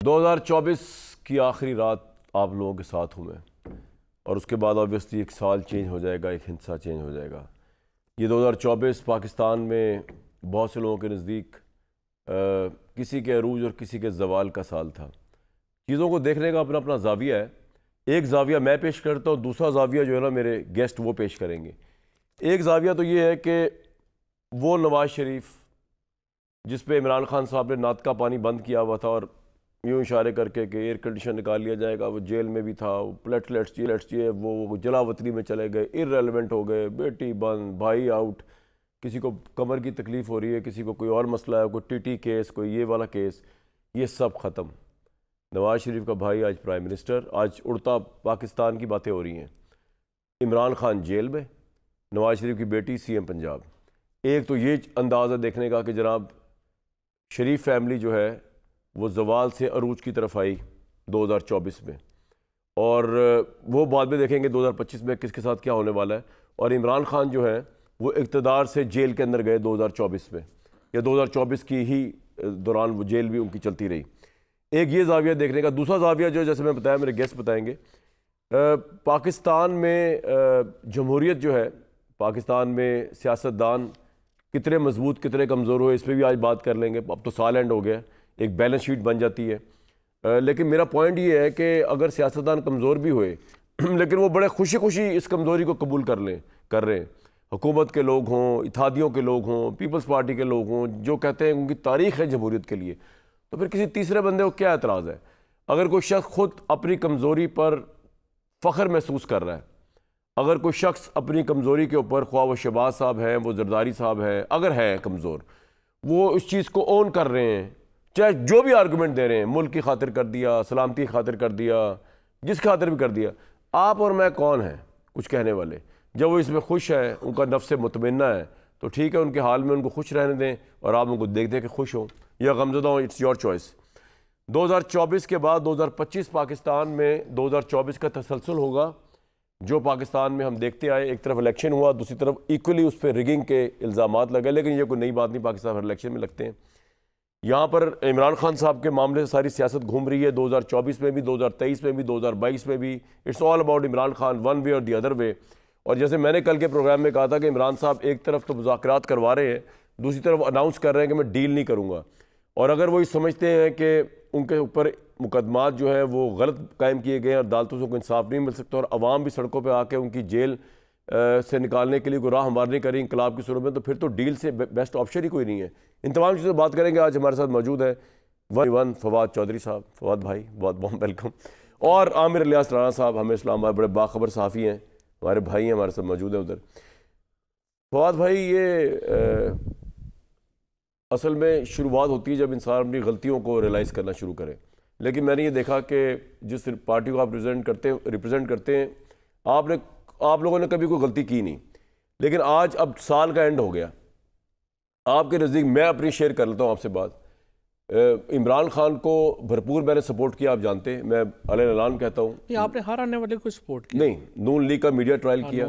2024 کی آخری رات آپ لوگوں کے ساتھ ہوں میں، اور اس کے بعد آبویسلی ایک سال چینج ہو جائے گا، ایک ہندسہ چینج ہو جائے گا۔ یہ 2024 پاکستان میں بہت سے لوگوں کے نزدیک کسی کے عروج اور کسی کے زوال کا سال تھا۔ چیزوں کو دیکھنے کا اپنا اپنا زاویہ ہے۔ ایک زاویہ میں پیش کرتا ہوں، دوسرا زاویہ جو ہے نا میرے گیسٹ وہ پیش کریں گے۔ ایک زاویہ تو یہ ہے کہ وہ نواز شریف جس پہ عمران خان صاحب نے ناطقہ پانی بند کیا ہوا تھا اور یوں اشارے کر کے کہ ایئر کنڈیشن نکال لیا جائے گا، وہ جیل میں بھی تھا، وہ پلیٹلیٹس وہ جلا وطنی میں چلے گئے، ارریلیونٹ ہو گئے، بیٹی بند، بھائی آؤٹ، کسی کو کمر کی تکلیف ہو رہی ہے، کسی کو کوئی اور مسئلہ ہے، کوئی ٹی ٹی کیس، کوئی یہ والا کیس، یہ سب ختم۔ نواز شریف کا بھائی آج پرائم منسٹر، آج اڑتا پاکستان کی باتیں ہو رہی ہیں۔ عمران خان جیل میں، نواز شریف کی بیٹی سی ایم پنجاب۔ ایک تو یہ انداز ہے دیکھنے کا کہ جناب شریف فیملی جو ہے وہ زوال سے عروج کی طرف آئی 2024 میں، اور وہ بعد میں دیکھیں گے 2025 میں کس کے ساتھ کیا ہونے والا ہے۔ اور عمران خان جو ہے وہ اقتدار سے جیل کے اندر گئے 2024 میں، یا 2024 کی ہی دوران وہ جیل بھی ان کی چلتی رہی۔ ایک یہ زاویہ دیکھنے کا۔ دوسرا زاویہ جو جیسے میں بتایا، میرے گیسٹ بتائیں گے، پاکستان میں جمہوریت جو ہے، پاکستان میں سیاستدان کتنے مضبوط کتنے کمزور ہوئے، اس پہ بھی آج بات کر لیں گے۔ اب تو سال اینڈ ہو گیا، ایک بیلنس شیٹ بن جاتی ہے، لیکن میرا پوائنٹ یہ ہے کہ اگر سیاستدان کمزور بھی ہوئے لیکن وہ بڑے خوشی خوشی اس کمزوری کو قبول کر رہے ہیں، حکومت کے لوگ ہوں، اتحادیوں کے لوگ ہوں، پیپلز پارٹی کے لوگ ہوں، جو کہتے ہیں ان کی تاریخ ہے جمہوریت کے لیے، تو پھر کسی تیسرے بندے کو کیا اعتراض ہے؟ اگر کوئی شخص خود اپنی کمزوری پر فخر محسوس کر رہا ہے، اگر کوئی شخص اپنی کمزوری کے اوپر، خواہ وہ شہباز صاحب ہیں، وہ زرداری صاحب ہیں، اگر ہیں کمزور، وہ اس چیز کو اون کر رہے ہیں، چاہے جو بھی آرگومنٹ دے رہے ہیں، ملک کی خاطر کر دیا، سلامتی کی خاطر کر دیا، جس خاطر بھی کر دیا، آپ اور میں کون ہیں کچھ کہنے والے؟ جب وہ اس میں خوش ہے، ان کا نفس مطمئنہ ہے، تو ٹھیک ہے، ان کے حال میں ان کو خوش رہنے دیں، اور آپ ان کو دیکھ دیں کہ خوش ہوں یا غمزدہ ہوں، اٹس یور چوائس۔ 2024 کے بعد 2025 پاکستان میں 2024 کا تسلسل ہوگا جو پاکستان میں ہم دیکھتے آئے۔ ایک طرف الیکشن ہوا، دوسری طرف ایکولی اس پہ ریگنگ کے الزامات لگے، لیکن یہ کوئی نئی بات نہیں، پاکستان ہر الیکشن میں لگتے ہیں۔ یہاں پر عمران خان صاحب کے معاملے سے ساری سیاست گھوم رہی ہے، 2024 میں بھی، 2023 میں بھی، 2022 میں بھی۔ It's all about Imran Khan, one way or the other way. اور جیسے میں نے کل کے پروگرام میں کہا تھا کہ عمران صاحب ایک طرف تو مذاکرات کروا رہے ہیں، دوسری طرف اناؤنس کر رہے ہیں کہ میں ڈیل نہیں کروں گا، اور اگر وہ یہ سمجھتے ہیں کہ ان کے اوپر مقدمات جو ہیں وہ غلط قائم کیے گئے ہیں اور عدالتوں سے کوئی انصاف نہیں مل سکتا، اور عوام بھی سڑکوں پہ آ کے ان کی جیل سے نکالنے کے لیے کوئی راہ ہموار نہیں کری انقلاب کی صورت میں، تو پھر تو ڈیل سے بیسٹ آپشن ہی کوئی نہیں ہے۔ ان تمام چیزوں بات کریں گے۔ آج ہمارے ساتھ موجود ہیں ون فواد چودھری صاحب۔ فواد بھائی بہت بہت ویلکم۔ اور عامر الیاس رانا صاحب، ہمیں اسلام آباد بڑے باخبر صحافی ہیں، ہمارے بھائی ہیں، ہمارے ساتھ موجود ہیں ادھر۔ فواد بھائی، یہ اصل میں شروعات ہوتی ہے جب انسان اپنی غلطیوں کو ریلائز کرنا شروع کرے، لیکن میں نے یہ دیکھا کہ جس پارٹی کو آپ ریپرزینٹ کرتے ہیں، آپ لوگوں نے کبھی کوئی غلطی کی نہیں، لیکن آج اب سال کا اینڈ ہو گیا، آپ کے نزدیک، میں اپنی شیئر کر لیتا ہوں آپ سے بات، عمران خان کو بھرپور میں نے سپورٹ کیا، آپ جانتے ہیں، میں علیہ اعلان کہتا ہوں۔ آپ نے ہر آنے والے کو سپورٹ کیا؟ نہیں، نون لیگ کا میڈیا ٹرائل کیا۔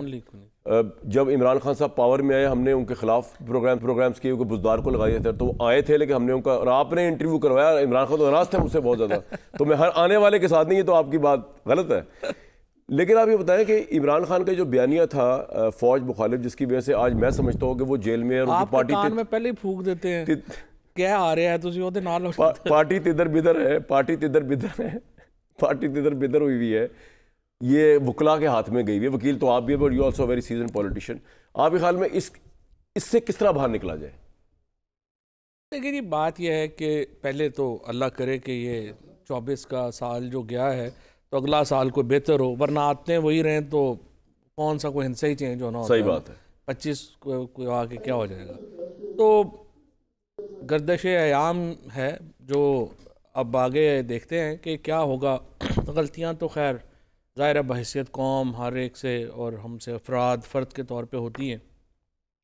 جب عمران خان صاحب پاور میں آئے، ہم نے ان کے خلاف پروگرامز کیے، کیونکہ بزدار کو لگایا تھا، تو وہ آئے تھے، لیکن ہم نے ان کا، اور آپ نے انٹرویو کروایا، عمران خان تو ناراض تھے مجھ سے بہت زیادہ، تو میں ہر آنے والے کے ساتھ نہیں، یہ تو آپ کی بات غلط ہے۔ لیکن آپ یہ بتائیں کہ عمران خان کا جو بیانیہ تھا فوج مخالف، جس کی وجہ سے آج میں سمجھتا ہوں کہ وہ جیل میں ہے، اور ان کی پارٹی کان میں پہلے ہی پھونک دیتے ہیں کیا آ رہا ہے، تو وہ نال پارٹی تدھر بدھر ہے، پارٹی تدھر بدھر ہوئی ہوئی ہے، یہ وکلا کے ہاتھ میں گئی ہوئی ہے۔ وکیل تو آپ بھی ہے، but you also very season politician. آپ کے خیال میں اس سے کس طرح باہر نکلا جائے؟ لیکن یہ بات یہ ہے کہ پہلے تو اللہ کرے کہ یہ 24 کا سال جو گیا ہے تو اگلا سال کوئی بہتر ہو، ورنہ آتے وہی رہیں تو کون سا کوئی ہنسا ہی چینج ہونا ہوتا ہے۔ صحیح بات ہے۔ 25 کو آ کے کیا ہو جائے گا؟ تو گردش ایام ہے جو اب آگے دیکھتے ہیں کہ کیا ہوگا۔ غلطیاں تو خیر ظاہر بحیثیت قوم ہر ایک سے اور ہم سے فرد کے طور پہ ہوتی ہیں،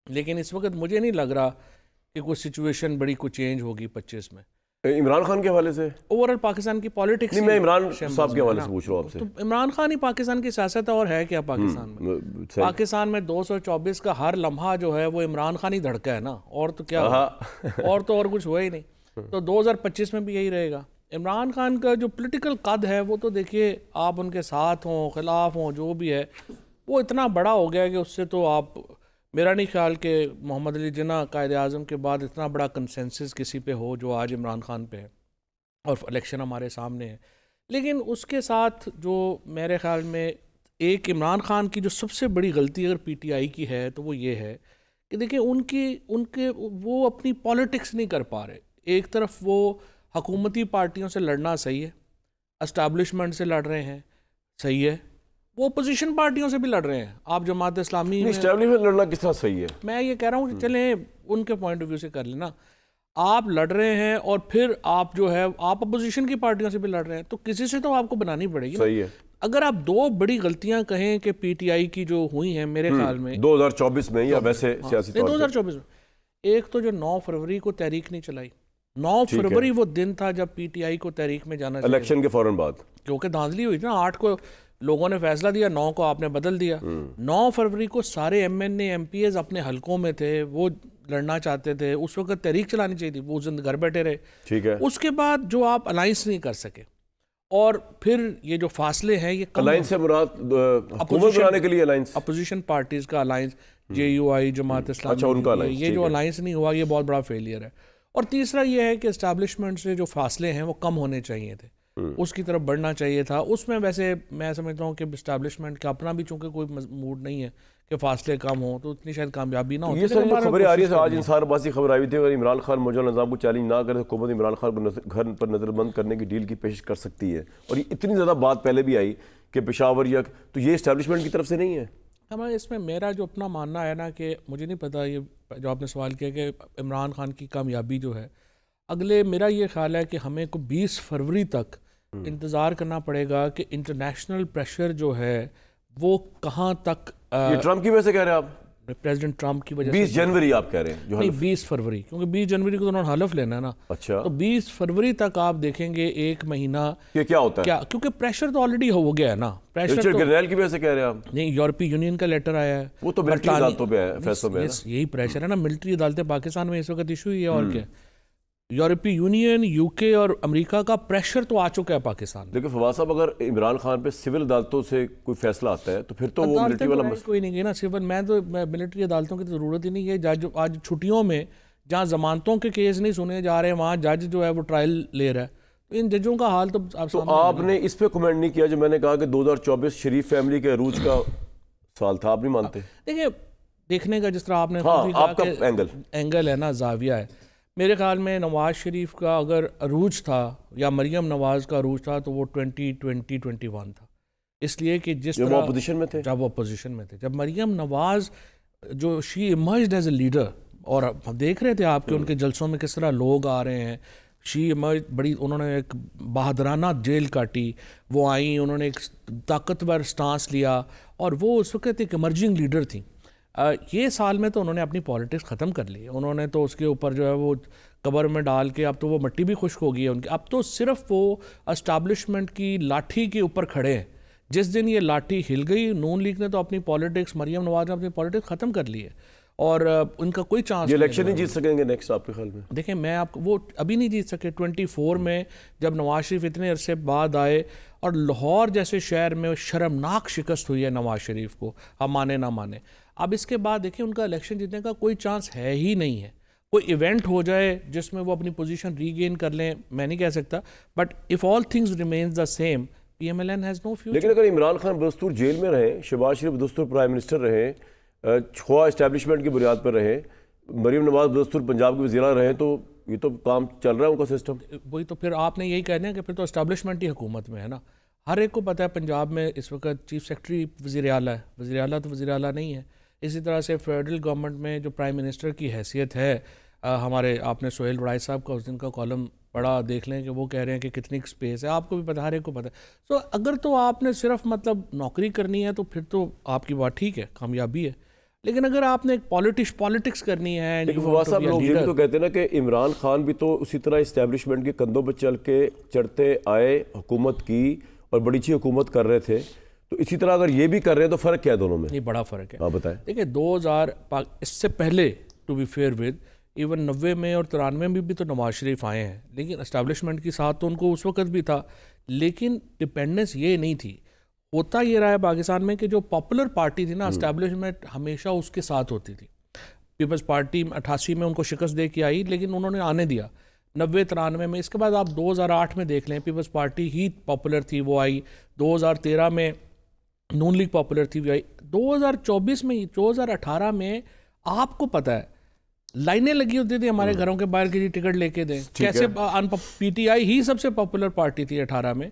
لیکن اس وقت مجھے نہیں لگ رہا کہ کوئی سچویشن بڑی کوئی چینج ہوگی 25 میں۔ عمران خان کے حوالے سے اوورال پاکستان کی پالیٹکس، نہیں، میں عمران صاحب کے حوالے سے پوچھ رہا ہوں آپ سے۔ تو عمران خان ہی پاکستان کی سیاست ہے، اور ہے کیا پاکستان میں؟ پاکستان میں 224 کا ہر لمحہ جو ہے وہ عمران خان ہی دھڑکا ہے نا، اور تو کیا، اور تو اور کچھ ہوا ہی نہیں۔ تو 2025 میں بھی یہی رہے گا، عمران خان کا جو پولیٹیکل قد ہے وہ تو دیکھیے آپ ان کے ساتھ ہوں خلاف ہوں جو بھی ہے وہ اتنا بڑا ہو گیا کہ اس سے تو آپ میرا نہیں خیال کہ محمد علی جناح قائد اعظم کے بعد اتنا بڑا کنسنسس کسی پہ ہو جو آج عمران خان پہ ہے اور الیکشن ہمارے سامنے ہے. لیکن اس کے ساتھ جو میرے خیال میں ایک عمران خان کی جو سب سے بڑی غلطی اگر پی ٹی آئی کی ہے تو وہ یہ ہے کہ دیکھیں ان کے وہ اپنی پالیٹکس نہیں کر پا رہے. ایک طرف وہ حکومتی پارٹیوں سے لڑنا صحیح ہے, اسٹیبلشمنٹ سے لڑ رہے ہیں صحیح ہے, وہ اپوزیشن پارٹیوں سے بھی لڑ رہے ہیں. آپ جماعت اسلامی اسٹیبلشمنٹ لڑنا کس طرح صحیح ہے؟ میں یہ کہہ رہا ہوں کہ چلیں ان کے پوائنٹ آف ویو سے کر لینا. آپ لڑ رہے ہیں اور پھر آپ جو ہے آپ اپوزیشن کی پارٹیوں سے بھی لڑ رہے ہیں تو کسی سے تو آپ کو بنانی پڑے گی. صحیح ہے. اگر آپ دو بڑی غلطیاں کہیں کہ پی ٹی آئی کی جو ہوئی ہیں میرے خیال میں 2024 میں یا ویسے سیاسی طور پر 2024 میں, ایک تو جو 9 فروری کو تحریک نہیں چلائی. 9 فروری وہ دن تھا جب پی ٹی آئی کو تحریک میں جانا چاہیے الیکشن کے فوراً بعد, کیونکہ دھاندلی ہوئی تھی نا. 8 کو لوگوں نے فیصلہ دیا, 9 کو آپ نے بدل دیا. 9 فروری کو سارے M N A M P As اپنے حلقوں میں تھے, وہ لڑنا چاہتے تھے. اس وقت تحریک چلانی چاہیے تھی, وہ گھر بیٹھے رہے. ٹھیک ہے. اس کے بعد جو آپ الائنس نہیں کر سکے اور پھر یہ جو فاصلے ہیں یہ الائنس سے مراد حکومت بنانے کے لیے الائنس, اپوزیشن پارٹیز کا الائنس, جے یو آئی, جماعت اسلامی, یہ جو الائنس نہیں ہوا یہ بہت بڑا فیلئر ہے. اور تیسرا یہ ہے کہ اسٹیبلشمنٹ سے جو فاصلے ہیں وہ کم ہونے چاہیے تھے, اس کی طرف بڑھنا چاہیے تھا. اس میں ویسے میں سمجھتا ہوں کہ اسٹیبلشمنٹ کا اپنا بھی چونکہ کوئی موڈ نہیں ہے کہ فاصلے کم ہوں تو اتنی شاید کامیابی نہ ہو. یہ سر خبریں آ رہی ہیں آج انصار عباسی خبر آئی تھی, اگر عمران خان موجودہ نظام کو چیلنج نہ کرے حکومت عمران خان کو گھر پر نظر بند کرنے کی ڈیل کی پیشکش کر سکتی ہے. اور یہ اتنی زیادہ بات پہلے بھی آئی کہ پشاور یا تو یہ اسٹیبلشمنٹ کی طرف سے نہیں ہے. ہمیں اس میں میرا جو اپنا ماننا ہے نا کہ مجھے نہیں پتا یہ جو آپ نے سوال کیا کہ عمران خان کی کامیابی جو ہے اگلے, میرا یہ خیال ہے کہ ہمیں کو 20 فروری تک انتظار کرنا پڑے گا کہ انٹرنیشنل پریشر جو ہے وہ کہاں تک. یہ ٹرمپ کی وجہ سے کہہ رہے ہیں آپ, پریزیڈنٹ ٹرمپ کی وجہ سے 20 جنوری آپ کہہ رہے ہیں, نہیں 20 فروری, کیونکہ 20 جنوری کو تو انہوں نے حلف لینا ہے نا. اچھا, تو 20 فروری تک آپ دیکھیں گے ایک مہینہ یہ کیا ہوتا ہے, کیونکہ پریشر تو آلریڈی ہو گیا ہے نا. پریشر گرنیل کی وجہ سے کہہ رہے ہیں آپ؟ نہیں, یورپی یونین کا لیٹر آیا ہے, وہ تو ملٹری عدالتوں پہ ہے فیصلوں میں. یہی پریشر ہے نا, ملٹری عدالتیں پاکستان میں اس وقت ایشو ہی ہے. اور کیا یورپی یونین, یو کے اور امریکہ کا پریشر تو آ چکا ہے پاکستان. لیکن فواد صاحب اگر عمران خان پہ سول عدالتوں سے کوئی فیصلہ آتا ہے تو پھر تو وہ ملٹری والا کوئی نہیں گئی نا سول. میں تو ملٹری عدالتوں کی ضرورت ہی نہیں ہے. جج آج چھٹیوں میں جہاں ضمانتوں کے کیس نہیں سنے جا رہے ہیں وہاں جج جو ہے وہ ٹرائل لے رہا ہے. تو ان ججوں کا حال تو آپ نے اس پہ کمنٹ نہیں کیا جو میں نے کہا کہ 2024 شریف فیملی کے عروج کا سال تھا, آپ نہیں مانتے؟ دیکھیں دیکھنے کا جس طرح آپ نے آپ کا اینگل ہے نا, زاویہ ہے. میرے خیال میں نواز شریف کا اگر عروج تھا یا مریم نواز کا عروج تھا تو وہ 2021 تھا. اس لیے کہ جس طرح وہ اپوزیشن میں تھے, جب وہ اپوزیشن میں تھے, جب مریم نواز جو شی ایمرجڈ ایز اے لیڈر, اور ہم دیکھ رہے تھے آپ کے ان کے جلسوں میں کس طرح لوگ آ رہے ہیں. شی ایمرج بڑی, انہوں نے ایک بہادرانہ جیل کاٹی, وہ آئیں, انہوں نے ایک طاقتور سٹانس لیا اور وہ اس وقت ایک ایمرجنگ لیڈر تھیں. یہ سال میں تو انہوں نے اپنی پالیٹکس ختم کر لی. انہوں نے تو اس کے اوپر جو ہے وہ قبر میں ڈال کے اب تو وہ مٹی بھی خشک ہو گئی ہے ان کی. اب تو صرف وہ اسٹیبلشمنٹ کی لاٹھی کے اوپر کھڑے ہیں. جس دن یہ لاٹھی ہل گئی, نون لیگ نے تو اپنی پالیٹکس, مریم نواز نے اپنی پالیٹکس ختم کر لی ہے اور ان کا کوئی چانس یہ الیکشن نہیں جیت سکیں گے نیکسٹ آپ کے خیال میں؟ دیکھیں میں آپ کو وہ ابھی نہیں جیت سکے. 24 میں جب نواز شریف اتنے عرصے بعد آئے اور لاہور جیسے شہر میں شرمناک شکست ہوئی ہے نواز شریف کو, ہم مانے نہ مانے. اب اس کے بعد دیکھیں ان کا الیکشن جیتنے کا کوئی چانس ہے ہی نہیں ہے. کوئی ایونٹ ہو جائے جس میں وہ اپنی پوزیشن ری گین کر لیں, میں نہیں کہہ سکتا, but if all things remains the same P M L N has no future. لیکن اگر عمران خان بدستور جیل میں رہیں, شہباز شریف بدستور پرائم منسٹر رہیں, خواہ اسٹیبلشمنٹ کی بنیاد پر رہیں, مریم نواز بدستور پنجاب کے وزیرہ رہیں, تو یہ تو کام چل رہا ہے ان کا سسٹم. وہی تو پھر آپ نے یہی کہنا ہے کہ پھر تو اسٹیبلشمنٹ ہی حکومت میں ہے نا. ہر ایک کو پتہ ہے پنجاب میں اس وقت چیف سیکرٹری وزیر اعلیٰ ہے, وزیر اعلیٰ تو وزیر اعلیٰ نہیں ہے. اسی طرح سے فیڈرل گورنمنٹ میں جو پرائم منسٹر کی حیثیت ہے, ہمارے آپ نے سہیل وڑائی صاحب کا اس دن کا کالم پڑھا, دیکھ لیں کہ وہ کہہ رہے ہیں کہ کتنی اسپیس ہے. آپ کو بھی پتہ, ہر ایک کو پتہ ہے. سو اگر تو آپ نے صرف مطلب نوکری کرنی ہے تو پھر تو آپ کی بات ٹھیک ہے, کامیابی ہے. لیکن اگر آپ نے ایک پالیٹکس کرنی ہے, لیکن فواد صاحب لوگ یہ بھی تو کہتے ہیں نا کہ عمران خان بھی تو اسی طرح اسٹیبلشمنٹ کے کندھوں پہ چل کے چڑھتے آئے, حکومت کی اور بڑی اچھی حکومت کر رہے تھے, تو اسی طرح اگر یہ بھی کر رہے ہیں تو فرق کیا ہے دونوں میں؟ یہ بڑا فرق ہے. آپ بتائیں. دیکھیں 2000 اس سے پہلے to be fair with even 90 میں اور 93 میں بھی تو نواز شریف آئے ہیں، لیکن اسٹیبلشمنٹ کے ساتھ تو ان کو اس وقت بھی تھا، لیکن ڈپینڈنس یہ نہیں تھی. ہوتا یہ رہا ہے پاکستان میں کہ جو پاپولر پارٹی تھی نا، اسٹیبلشمنٹ ہمیشہ اس کے ساتھ ہوتی تھی. پیپلز پارٹی 88 میں ان کو شکست دے کے آئی، لیکن انہوں نے آنے دیا 90-93 میں. اس کے بعد آپ 2008 میں دیکھ لیں، پیپلز پارٹی ہی پاپولر تھی، وہ آئی. 2013 میں نون لیگ پاپولر تھی، وہ آئی. 2024 میں 2018 میں آپ کو پتہ ہے لائنیں لگی ہوتی تھی ہمارے گھروں کے باہر کی ٹکٹ لے کے دیں. کیسے پی ٹی آئی ہی سب سے پاپولر پارٹی تھی 18 میں.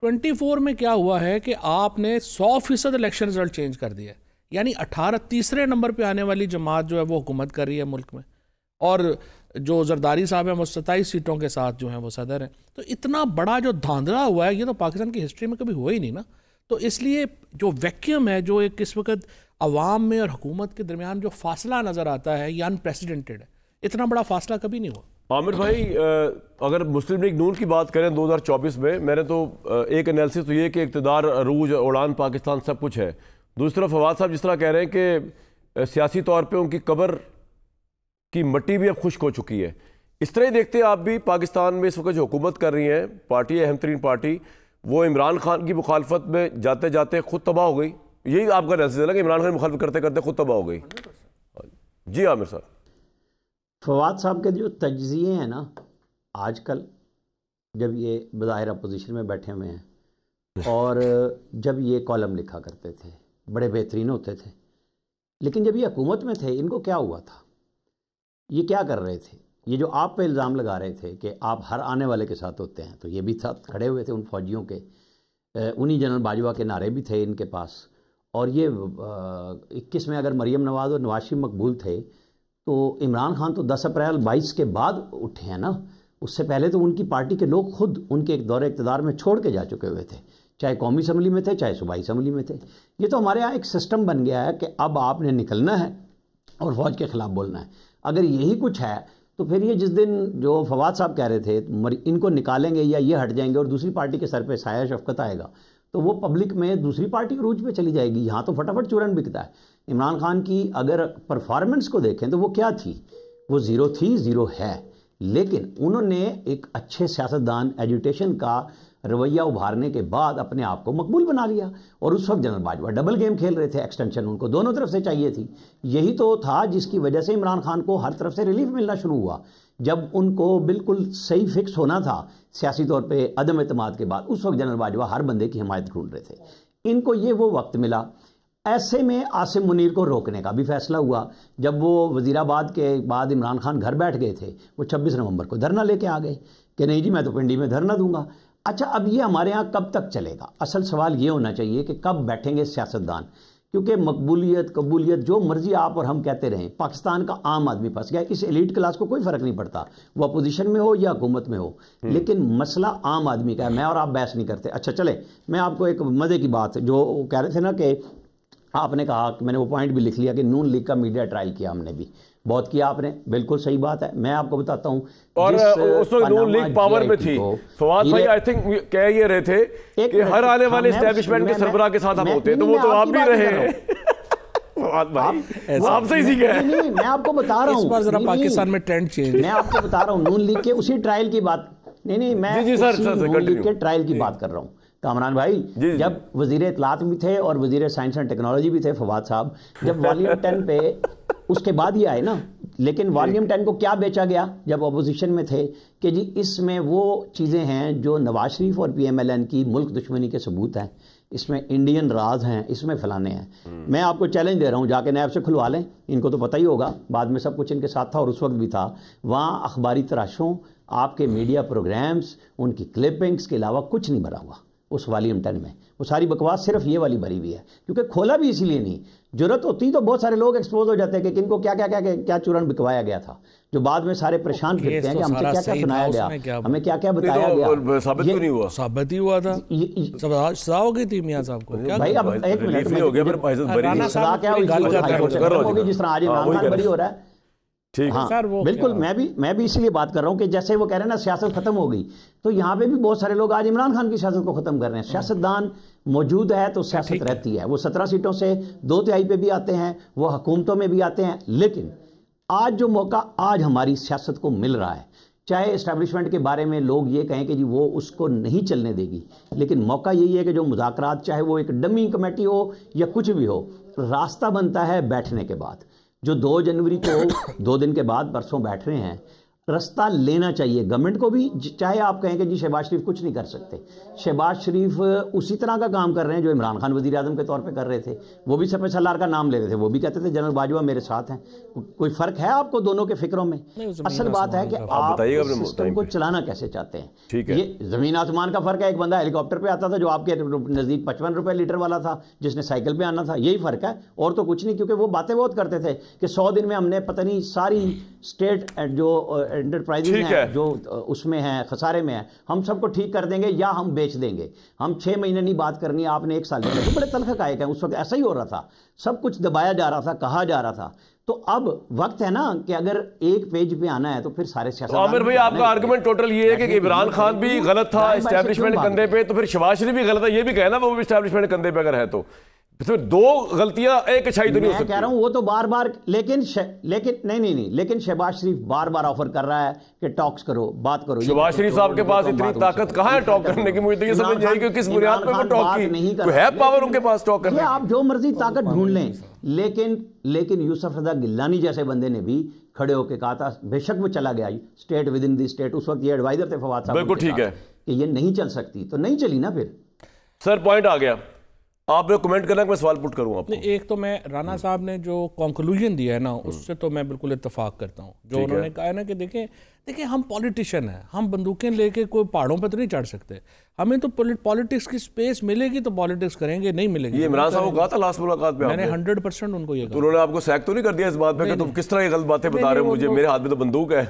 24 میں کیا ہوا ہے کہ آپ نے 100% الیکشن رزلٹ چینج کر دیا. یعنی 18 تیسرے نمبر پہ آنے والی جماعت جو ہے وہ حکومت کر رہی ہے ملک میں، اور جو زرداری صاحب ہیں وہ 27 سیٹوں کے ساتھ جو ہیں وہ صدر ہیں. تو اتنا بڑا جو دھاندلا ہوا ہے یہ تو پاکستان کی ہسٹری میں کبھی ہوا ہی نہیں نا. تو اس لیے جو ویکیوم ہے، جو ایک اس وقت عوام میں اور حکومت کے درمیان جو فاصلہ نظر آتا ہے، یہ انپریسیڈنٹڈ ہے. اتنا بڑا فاصلہ کبھی نہیں ہوا. عامر بھائی، اگر مسلم لیگ نون کی بات کریں 2024 میں نے تو ایک انالیسس تو یہ کہ اقتدار، عروج، اڑان پاکستان سب کچھ ہے. دوسری طرف فواد صاحب جس طرح کہہ رہے ہیں کہ سیاسی طور پہ ان کی قبر کی مٹی بھی اب خشک ہو چکی ہے، اس طرح ہی دیکھتے ہیں آپ بھی پاکستان میں اس وقت جو حکومت کر رہی ہیں پارٹی ہے، اہم ترین پارٹی، وہ عمران خان کی مخالفت میں جاتے جاتے خود تباہ ہو گئی. یہی آپ کا انالیسس ہے نا کہ عمران خان کی مخالفت کرتے کرتے خود تباہ ہو گئی. جی عامر صاحب. فواد صاحب کے جو تجزیے ہیں نا، آج کل جب یہ بظاہر اپوزیشن میں بیٹھے ہوئے ہیں اور جب یہ کالم لکھا کرتے تھے بڑے بہترین ہوتے تھے، لیکن جب یہ حکومت میں تھے ان کو کیا ہوا تھا؟ یہ کیا کر رہے تھے؟ یہ جو آپ پہ الزام لگا رہے تھے کہ آپ ہر آنے والے کے ساتھ ہوتے ہیں، تو یہ بھی ساتھ کھڑے ہوئے تھے ان فوجیوں کے. انہی جنرل باجوہ کے نعرے بھی تھے ان کے پاس. اور یہ 21 میں اگر مریم نواز اور نواز شریف مقبول تھے تو عمران خان تو 10 اپریل 22 کے بعد اٹھے ہیں نا. اس سے پہلے تو ان کی پارٹی کے لوگ خود ان کے ایک دور اقتدار میں چھوڑ کے جا چکے ہوئے تھے، چاہے قومی اسمبلی میں تھے چاہے صوبائی اسمبلی میں تھے. یہ تو ہمارے یہاں ایک سسٹم بن گیا ہے کہ اب آپ نے نکلنا ہے اور فوج کے خلاف بولنا ہے. اگر یہی کچھ ہے تو پھر یہ جس دن جو فواد صاحب کہہ رہے تھے ان کو نکالیں گے یا یہ ہٹ جائیں گے اور دوسری پارٹی کے سر پہ سایہ شفقت آئے گا، تو وہ پبلک میں دوسری پارٹی عروج پہ چلی جائے گی. یہاں تو فٹافٹ چورن بکتا ہے. عمران خان کی اگر پرفارمنس کو دیکھیں تو وہ کیا تھی؟ وہ زیرو تھی، زیرو ہے. لیکن انہوں نے ایک اچھے سیاستدان، ایجوٹیشن کا رویہ ابھارنے کے بعد اپنے آپ کو مقبول بنا لیا. اور اس وقت جنرل باجوہ ڈبل گیم کھیل رہے تھے، ایکسٹینشن ان کو دونوں طرف سے چاہیے تھی. یہی تو تھا جس کی وجہ سے عمران خان کو ہر طرف سے ریلیف ملنا شروع ہوا. جب ان کو بالکل صحیح فکس ہونا تھا سیاسی طور پہ عدم اعتماد کے بعد، اس وقت جنرل باجوہ ہر بندے کی حمایت ڈھونڈ رہے تھے. ان کو یہ وہ وقت ملا. ایسے میں عاصم منیر کو روکنے کا بھی فیصلہ ہوا. جب وہ وزیر آباد کے بعد عمران خان گھر بیٹھ گئے تھے، وہ 26 نومبر کو دھرنا لے کے آ گئے کہ نہیں جی میں تو پنڈی میں دھرنا دوں گا. اچھا، اب یہ ہمارے ہاں کب تک چلے گا؟ اصل سوال یہ ہونا چاہیے کہ کب بیٹھیں گے سیاستدان. کیونکہ مقبولیت، قبولیت، جو مرضی آپ اور ہم کہتے رہیں، پاکستان کا عام آدمی پھنس گیا. اس ایلیٹ کلاس کو کوئی فرق نہیں پڑتا وہ اپوزیشن میں ہو یا حکومت میں ہو، لیکن مسئلہ عام آدمی کا ہے. میں اور آپ بحث نہیں کرتے. اچھا چلے، میں آپ کو ایک مزے کی بات جو کہہ رہے تھے نا کہ آپ نے کہا کہ میں نے وہ پوائنٹ بھی لکھ لیا کہ نون لیگ کا میڈیا ٹرائل کیا ہم نے بھی، بہت کیا آپ نے، بالکل صحیح بات ہے. میں آپ کو بتاتا ہوں، اور اس وقت نون لیگ پاور میں تھی. فواد بھائی آئی تھنک کہہ یہ رہے تھے کہ ہر آنے والے اسٹیبلشمنٹ کے سربراہ کے ساتھ ہم ہوتے ہیں، تو وہ تو آپ بھی رہے ہیں. آپ سے ہی سیکھا ہے. میں آپ کو بتا رہا ہوں، اس بار ذرا پاکستان میں ٹرینڈ چینج. میں آپ کو بتا رہا ہوں نون لیگ کے اسی ٹرائل کی بات، نہیں میں نون لیگ کے ٹرائل کی بات کر رہا ہوں. کامران بھائی، جب وزیر اطلاعات بھی تھے اور وزیر سائنس اینڈ ٹیکنالوجی بھی تھے فواد صاحب، جب والیوم 10 پہ اس کے بعد یہ آئے نا، لیکن والیوم 10 کو کیا بیچا گیا جب اپوزیشن میں تھے کہ جی اس میں وہ چیزیں ہیں جو نواز شریف اور پی ایم ایل این کی ملک دشمنی کے ثبوت ہیں، اس میں انڈین راز ہیں، اس میں فلانے ہیں. میں آپ کو چیلنج دے رہا ہوں، جا کے نیب سے کھلوا لیں، ان کو تو پتہ ہی ہوگا، بعد میں سب کچھ ان کے ساتھ تھا اور اس وقت بھی تھا. وہاں اخباری تراشوں، آپ کے میڈیا پروگرامز، ان کی کلپنگز کے علاوہ کچھ نہیں بھرا ہوا اس والیوم 10 میں. وہ ساری بکواس صرف یہ والی بھری ہوئی ہے، کیونکہ کھولا بھی اسی لیے نہیں. ضرورت ہوتی تو بہت سارے لوگ ایکسپوز ہو جاتے ہیں کہ کن کو کیا چورن بکوایا گیا تھا، جو بعد میں سارے پریشان پھرتے ہیں کہ ہم سے کیا سنایا گیا، ہمیں کیا بتایا گیا. ثابت کیوں نہیں ہوا؟ ثابت ہی ہوا تھا، سزا ہو گئی تھی میاں صاحب کو. بھائی اب ایک منٹ، سزا کیا ہوگی جس طرح آج عمران خان بری ہو رہا ہے. ہاں بالکل، میں بھی اسی لیے بات کر رہا ہوں کہ جیسے وہ کہہ رہے ہیں نا سیاست ختم ہو گئی، تو یہاں پہ بھی بہت سارے لوگ آج عمران خان کی سیاست کو ختم کر رہے ہیں. سیاستدان موجود ہے تو سیاست رہتی ہے. وہ 17 سیٹوں سے 2/3 پہ بھی آتے ہیں، وہ حکومتوں میں بھی آتے ہیں، لیکن آج جو موقع آج ہماری سیاست کو مل رہا ہے، چاہے اسٹیبلشمنٹ کے بارے میں لوگ یہ کہیں کہ جی وہ اس کو نہیں چلنے دے گی، لیکن موقع یہی ہے کہ جو مذاکرات، چاہے وہ ایک ڈمی کمیٹی ہو یا کچھ بھی ہو، راستہ بنتا ہے بیٹھنے کے بعد. جو 2 جنوری کو 2 دن کے بعد پرسوں بیٹھ رہے ہیں، رستہ لینا چاہیے گورنمنٹ کو بھی. چاہے آپ کہیں کہ جی شہباز شریف کچھ نہیں کر سکتے، شہباز شریف اسی طرح کا کام کر رہے ہیں جو عمران خان وزیر اعظم کے طور پہ کر رہے تھے. وہ بھی سپہ سالار کا نام لے رہے تھے، وہ بھی کہتے تھے جنرل باجوہ میرے ساتھ ہیں. کوئی فرق ہے آپ کو دونوں کے فکروں میں؟ اصل بات ہے کہ آپ سسٹم کو چلانا کیسے چاہتے ہیں. یہ زمین آسمان کا فرق ہے. ایک بندہ ہیلی کاپٹر پہ آتا تھا جو آپ کے نزدیک 55 روپے لیٹر والا تھا، جس نے سائیکل پہ آنا تھا. یہی فرق ہے اور تو کچھ نہیں. کیونکہ وہ باتیں بہت کرتے تھے کہ 100 دن میں ہم نے پتہ نہیں ساری اسٹیٹ جو انٹرپرائزز ہیں جو اس میں ہیں خسارے میں ہیں، ہم سب کو ٹھیک کر دیں گے یا ہم بیچ دیں گے. ہم 6 مہینے نہیں بات کرنی، آپ نے 1 سال میں. بڑے تلخ حقائق ہیں. اس وقت ایسا ہی ہو رہا تھا، سب کچھ دبایا جا رہا تھا، کہا جا رہا تھا. تو اب وقت ہے نا کہ اگر ایک پیج پہ آنا ہے تو پھر سارے سیاست. عامر بھائی آپ کا آرگومنٹ ٹوٹل یہ ہے کہ عمران خان بھی غلط تھا اسٹیبلشمنٹ کندھے پہ، تو پھر شہباز شریف بھی غلط ہے. یہ بھی کہنا وہ بھی اسٹیبلشمنٹ کندھے پہ اگر ہے تو پھر 2 غلطیاں ایک اچھائی تو نہیں ہو سکتی. میں کہہ رہا ہوں وہ تو بار بار لیکن نہیں لیکن شہباز شریف بار بار آفر کر رہا ہے کہ ٹاکس کرو، بات کرو. شہباز شریف صاحب کے پاس اتنی طاقت کہاں ہے ٹاک کرنے کی؟ مجھے تو یہ سمجھ نہیں آئی کہ کس بنیاد پر وہ ٹاک کی. کوئی ہے پاور ان کے پاس ٹاک کرنے کی؟ آپ جو مرضی طاقت ڈھونڈ لیں، لیکن یوسف رضا گیلانی جیسے بندے نے بھی کھڑے ہو کے کہا تھا، بے شک وہ چلا گیا state within the state. اس وقت یہ ایڈوائزر تھے فواد صاحب. بالکل ٹھیک ہے کہ یہ نہیں چل سکتی تو نہیں چلی نا. پھر سر پوائنٹ آ گیا. آپ نے کمنٹ کرنا کہ میں سوال پٹ کروں آپ کو. ایک تو میں رانا صاحب نے جو کنکلوژن دیا ہے نا، اس سے تو میں بالکل اتفاق کرتا ہوں. جو انہوں نے کہا ہے نا کہ دیکھیں ہم پولیٹیشین ہیں، ہم بندوقیں لے کے کوئی پہاڑوں پہ تو نہیں چڑھ سکتے. ہمیں تو پولیٹکس کی سپیس ملے گی تو پولیٹکس کریں گے، نہیں ملے گی. یہ عمران صاحب کو کہا تھا لاسٹ ملاقات میں، میں نے 100% ان کو یہ کہا. تو انہوں نے آپ کو سیک تو نہیں کر دیا اس بات پہ کہ تم کس طرح یہ غلط باتیں بتا رہے ہو مجھے؟ میرے ہاتھ میں تو بندوق ہے.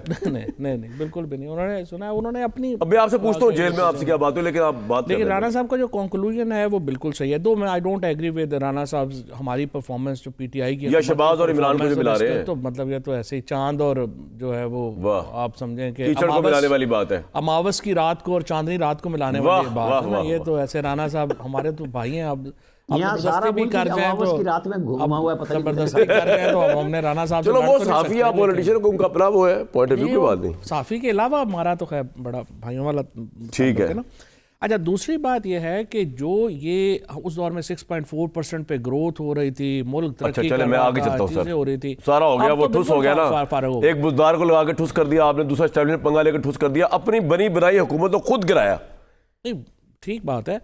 نہیں بالکل بھی نہیں. انہوں نے سنا، انہوں نے اپنی. اب میں آپ سے پوچھتا ہوں جیل میں آپ سے کیا بات ہوئی، لیکن آپ بات لیکن رانا صاحب کا جو کنکلوژن ہے وہ بالکل صحیح ہے. دو میں I don't agree with Rana صاحب. ہماری پرفارمنس جو پی ٹی آئی کی یا شہباز اور عمران کو جو ملا رہے ہیں، تو مطلب یہ تو ایسے ہی چاند اور جو ہے وہ آپ سمجھیں کہ کیچڑ کو ملانے والی بات ہے. اماوس کی رات کو اور چاندنی رات کو ملانے والی بات ہے نا. یہ تو ایسے رانا صاحب ہمارے تو بھائی ہیں. اب زبردستی بھی کر جائیں تو زبردستی کر جائیں تو ہم نے رانا صاحب. چلو وہ صحافی یا پولیٹیشین کو ان کا اپنا وہ ہے پوائنٹ آف ویو کی بات نہیں. صحافی کے علاوہ ہمارا تو خیر بڑا بھائیوں والا ٹھیک ہے نا. اچھا دوسری بات یہ ہے کہ جو یہ اس دور میں 6.4% پہ گروتھ ہو رہی تھی، ملک ترقی کر رہا تھا، چیزیں ہو رہی تھی، سارا ہو گیا وہ ٹھوس ہو گیا نا. ایک بزدار کو لگا کے ٹھوس کر دیا آپ نے، دوسرا اسٹیبلشمنٹ پنگا لے کے ٹھوس کر دیا. اپنی بنی بنائی حکومت کو خود گرایا. نہیں ٹھیک بات ہے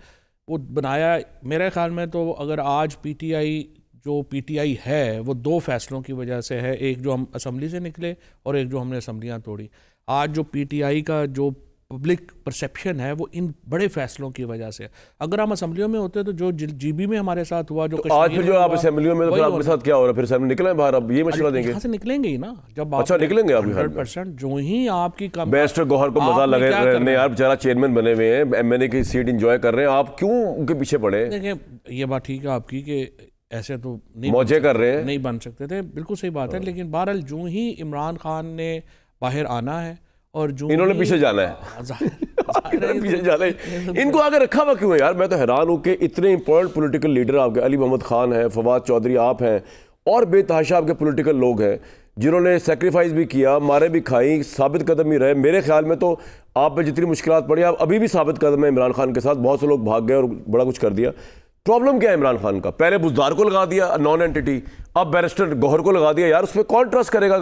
وہ بنایا. میرے خیال میں تو اگر آج پی ٹی آئی جو پی ٹی آئی ہے وہ 2 فیصلوں کی وجہ سے ہے. ایک جو ہم اسمبلی سے نکلے اور ایک جو ہم نے اسمبلیاں توڑی. آج جو پی ٹی آئی کا جو پبلک پرسیپشن ہے وہ ان بڑے فیصلوں کی وجہ سے. اگر ہم اسمبلیوں میں ہوتے تو جو جی بی میں ہمارے ساتھ ہوا، جو آج پھر جو آپ اسمبلیوں میں، تو پھر آپ کے ساتھ کیا ہو رہا ہے؟ پھر اسمبلی نکلیں باہر، اب یہ مشورہ دیں گے؟ یہاں سے نکلیں گے ہی نا جب آپ. اچھا نکلیں گے آپ 100%. جو ہی آپ کی بیرسٹر گوہر کو مزہ لگے رہنے یار، بیچارہ چیئرمین بنے ہوئے ہیں، ایم این اے کی سیٹ انجوائے کر رہے ہیں، آپ کیوں ان کے پیچھے پڑے؟ دیکھیں یہ بات ٹھیک ہے آپ کی کہ ایسے تو موجے کر رہے ہیں، نہیں بن سکتے تھے، بالکل صحیح بات ہے. لیکن بہرحال جو ہی عمران خان نے باہر آنا ہے اور جو انہوں نے پیچھے جانا ہے، پیچھے جانا ہے. ان کو آگے رکھا ہوا کیوں ہے یار؟ میں تو حیران ہوں کہ اتنے امپورٹنٹ پولیٹیکل لیڈر آپ کے، علی محمد خان ہیں، فواد چودھری آپ ہیں، اور بے تحاشا آپ کے پولیٹیکل لوگ ہیں جنہوں نے سیکریفائز بھی کیا، مارے بھی کھائی، ثابت قدم ہی رہے. میرے خیال میں تو آپ پہ جتنی مشکلات پڑی آپ ابھی بھی ثابت قدم ہے عمران خان کے ساتھ. بہت سے لوگ بھاگ گئے اور بڑا کچھ کر دیا. پرابلم کیا ہے عمران خان کا؟ پہلے بزدار کو لگا دیا نان اینٹی، اب بیرسٹر گوہر کو لگا دیا. یار اس پہ کون ٹرسٹ کرے گا؟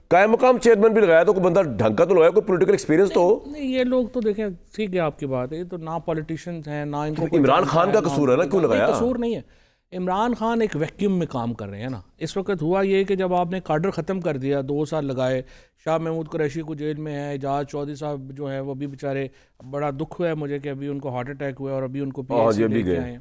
قائم مقام چیئرمین بھی لگایا تو کوئی بندہ ڈھنگ کا تو لگایا، کوئی پولیٹیکل ایکسپیرینس تو ہو. نہیں یہ لوگ تو دیکھیں ٹھیک ہے آپ کی بات ہے، یہ تو نہ پولیٹیشینز ہیں نہ ان کو. عمران خان کا قصور ہے نا، کیوں لگایا؟ قصور نہیں ہے. عمران خان ایک ویکیوم میں کام کر رہے ہیں نا. اس وقت ہوا یہ کہ جب آپ نے کاڈر ختم کر دیا، 2 سال لگائے، شاہ محمود قریشی کو جیل میں ہے، اعجاز چودھری صاحب جو ہے وہ بھی بیچارے، بڑا دکھ ہوا ہے مجھے کہ ابھی ان کو ہارٹ اٹیک ہوا ہے اور ابھی ان کو پی ایچ سی لے کے آئے ہیں.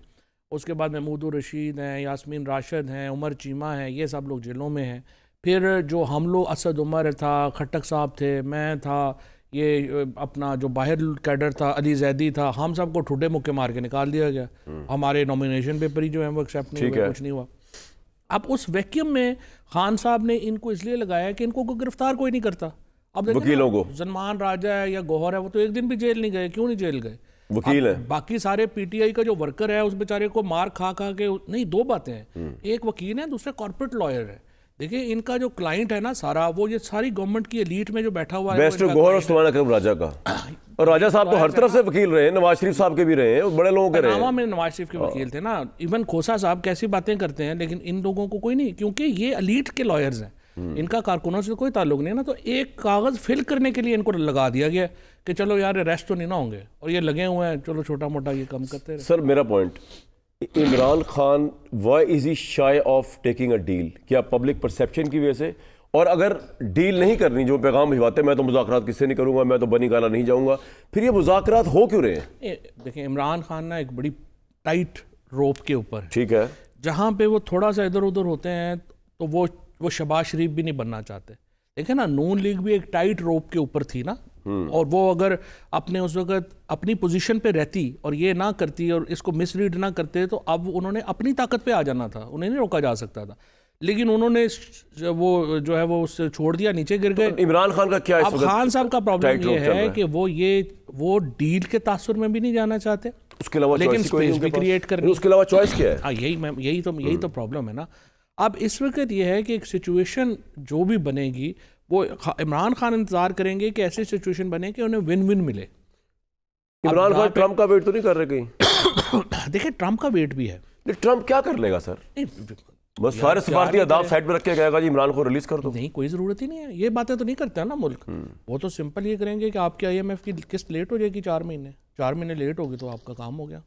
اس کے بعد محمود الرشید ہیں، یاسمین راشد ہیں، عمر چیمہ ہیں، یہ سب لوگ جیلوں میں ہیں. پھر جو ہم لوگ، اسد عمر تھا، کھٹک صاحب تھے، میں تھا، یہ اپنا جو باہر کیڈر تھا علی زیدی تھا، ہم سب کو ٹھوڈے مکے مار کے نکال دیا گیا. ہمارے نومینیشن پیپر ہی جو ہیں وہ ایکسیپٹ نہیں ہوئے، کچھ نہیں ہوا. اب اس ویکیوم میں خان صاحب نے ان کو اس لیے لگایا کہ ان کو گرفتار کوئی نہیں کرتا. اب وکیلوں کو، زنمان راجہ ہے یا گوہر ہے، وہ تو ایک دن بھی جیل نہیں گئے. کیوں نہیں جیل گئے؟ وکیل ہے. باقی سارے پی ٹی آئی کا جو ورکر ہے اس بیچارے کو مار کھا کے. نہیں 2 باتیں ہیں، ایک وکیل ہے، دوسرا کارپوریٹ لائر ہے. دیکھیں ان کا جو کلائنٹ ہے نا سارا وہ یہ ساری گورنمنٹ کی ایلیٹ میں جو بیٹھا ہوا ہے بیسٹ گوہر اور سلمان اکرم راجہ کا، اور راجہ صاحب تو ہر طرف سے وکیل رہے ہیں، نواز شریف صاحب کے بھی رہے ہیں، بڑے لوگوں کے رہے ہیں۔ پاناما میں نواز شریف کے وکیل تھے نا، ایون کھوسا صاحب کیسی باتیں کرتے ہیں، لیکن ان لوگوں کو کوئی نہیں، کیونکہ یہ ایلیٹ کے لائرز ہیں، ان کا کارکنوں سے کوئی تعلق نہیں ہے نا، تو ایک کاغذ فل کرنے کے لیے ان کو لگا دیا گیا کہ چلو یار اریسٹ تو نہیں نہ ہوں گے، اور یہ لگے ہوئے ہیں چلو چھوٹا موٹا یہ کم کرتے رہے۔ سر میرا point, Imran Khan why is he shy of taking a deal? کیا پبلک پرسیپشن کی وجہ سے؟ اور اگر ڈیل نہیں کرنی، جو پیغام بھجواتے ہیں میں تو مذاکرات کس سے نہیں کروں گا، میں تو بنی گالا نہیں جاؤں گا، پھر یہ مذاکرات ہو کیوں رہے ہیں؟ دیکھیں عمران خان نا ایک بڑی ٹائٹ روپ کے اوپر، ٹھیک ہے، جہاں پہ وہ تھوڑا سا ادھر ادھر ہوتے ہیں تو وہ شہباز شریف بھی نہیں بننا چاہتے۔ دیکھیں نا نون لیگ بھی ایک ٹائٹ روپ کے اوپر تھی نا، اور وہ اگر اپنے اس وقت اپنی پوزیشن پہ رہتی اور یہ نہ کرتی اور اس کو مس ریڈ نہ کرتے تو اب انہوں نے اپنی طاقت پہ آ جانا تھا، انہیں نہیں روکا جا سکتا تھا، لیکن انہوں نے وہ جو ہے وہ اس سے چھوڑ دیا، نیچے گر گئے۔ عمران خان کا کیا اب خان صاحب کا پرابلم یہ ہے کہ وہ ڈیل کے تاثر میں بھی نہیں جانا چاہتے، اس کے علاوہ لیکن اسپیس بھی کریٹ کرنی، اس کے علاوہ چوائس کیا ہے؟ یہی تو پرابلم ہے نا۔ اب اس وقت یہ ہے کہ ایک سچویشن جو بھی بنے گی وہ عمران خان انتظار کریں گے کہ ایسی سچویشن بنے کہ انہیں ون ون ملے۔ عمران خان ٹرمپ کا ویٹ تو نہیں کر رہے کہیں؟ دیکھیں ٹرمپ کا ویٹ بھی ہے، ٹرمپ کیا کر لے گا سر؟ بس سارے سفارتی آداب سائڈ پہ رکھ کے کہے گا جی عمران کو ریلیز کر دو۔ نہیں کوئی ضرورت ہی نہیں ہے، یہ باتیں تو نہیں کرتا نا ملک، وہ تو سمپل یہ کریں گے کہ آپ کے IMF کی قسط لیٹ ہو جائے گی 4 مہینے لیٹ ہوگی تو آپ کا کام ہو گیا،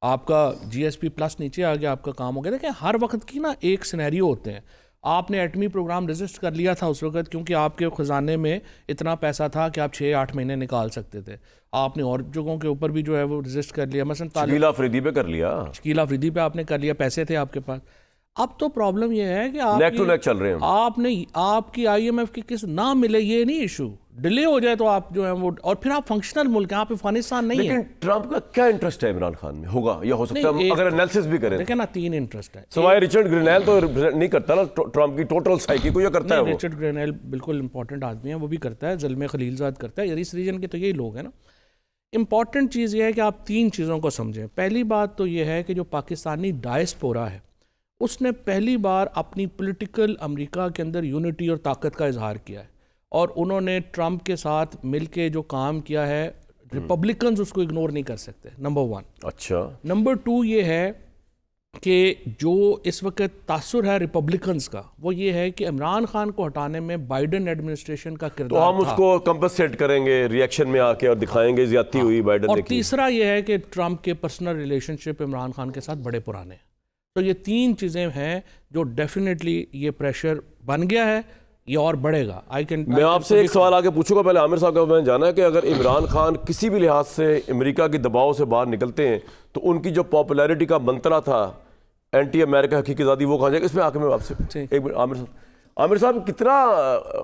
آپ کا GSP پلس نیچے آ گیا، آپ کا کام ہو گیا۔ دیکھیں ہر وقت کی نا ایک سینیریو ہوتے ہیں، آپ نے ایٹمی پروگرام رجسٹ کر لیا تھا اس وقت کیونکہ آپ کے خزانے میں اتنا پیسہ تھا کہ آپ 6-8 مہینے نکال سکتے تھے، آپ نے اور جگہوں کے اوپر بھی جو ہے وہ رجسٹ کر لیا، مثلا شکیل آفریدی پہ کر لیا، شکیل آفریدی پہ آپ نے کر لیا، پیسے تھے آپ کے پاس۔ اب تو پرابلم یہ ہے کہ نیک ٹو نیک چل رہے ہیں، آپ کی IMF کی قسط نہ ملے یہ نہیں ایشو، ڈیلے ہو جائے تو آپ جو ہے وہ، اور پھر آپ فنکشنل ملک ہیں، آپ افغانستان نہیں ہے۔ لیکن ٹرمپ کا کیا انٹرسٹ ہے عمران خان میں؟ ہوگا یا ہو سکتا ہے اگر انالیسس بھی کریں؟ دیکھیں نا 3 انٹرسٹ ہے، سوائے رچرڈ گرینیل تو نہیں کرتا نا ٹرمپ کی ٹوٹل سائیکی کو، یہ کرتا ہے وہ؟ رچرڈ گرینیل بالکل امپورٹنٹ آدمی ہے، وہ بھی کرتا ہے، زلمے خلیل زاد کرتا ہے، اس ریجن کے تو یہی لوگ ہیں نا۔ امپورٹنٹ چیز یہ ہے کہ آپ 3 چیزوں کو سمجھیں۔ پہلی بات تو یہ ہے کہ جو پاکستانی ڈائسپورا ہے اس نے پہلی بار اپنی پولیٹیکل امریکہ کے اندر یونٹی اور طاقت کا اظہار کیا ہے، اور انہوں نے ٹرمپ کے ساتھ مل کے جو کام کیا ہے، ریپبلکنز اس کو اگنور نہیں کر سکتے، نمبر 1۔ اچھا، نمبر 2 یہ ہے کہ جو اس وقت تاثر ہے ریپبلکنز کا وہ یہ ہے کہ عمران خان کو ہٹانے میں بائیڈن ایڈمنسٹریشن کا کردار تو ہم اس کو کمپنسیٹ کریں گے ریئیکشن میں آ کے اور دکھائیں گے زیادتی ہوئی بائیڈن نے کی۔ اور تیسرا یہ ہے کہ ٹرمپ کے پرسنل ریلیشن شپ عمران خان کے ساتھ بڑے پرانے ہیں، تو یہ 3 چیزیں ہیں جو ڈیفینیٹلی یہ پریشر بن گیا ہے، یہ اور بڑھے گا۔ میں آپ سے ایک سوال آگے پوچھوں گا، پہلے عامر صاحب کا میں نے جانا ہے کہ اگر عمران خان کسی بھی لحاظ سے امریکہ کی دباؤ سے باہر نکلتے ہیں تو ان کی جو پاپولیرٹی کا منترا تھا اینٹی امریکہ حقیقی آزادی، وہ کہاں جائے گا؟ اس میں آ کے میں آپ سے ایک منٹ، عامر صاحب کتنا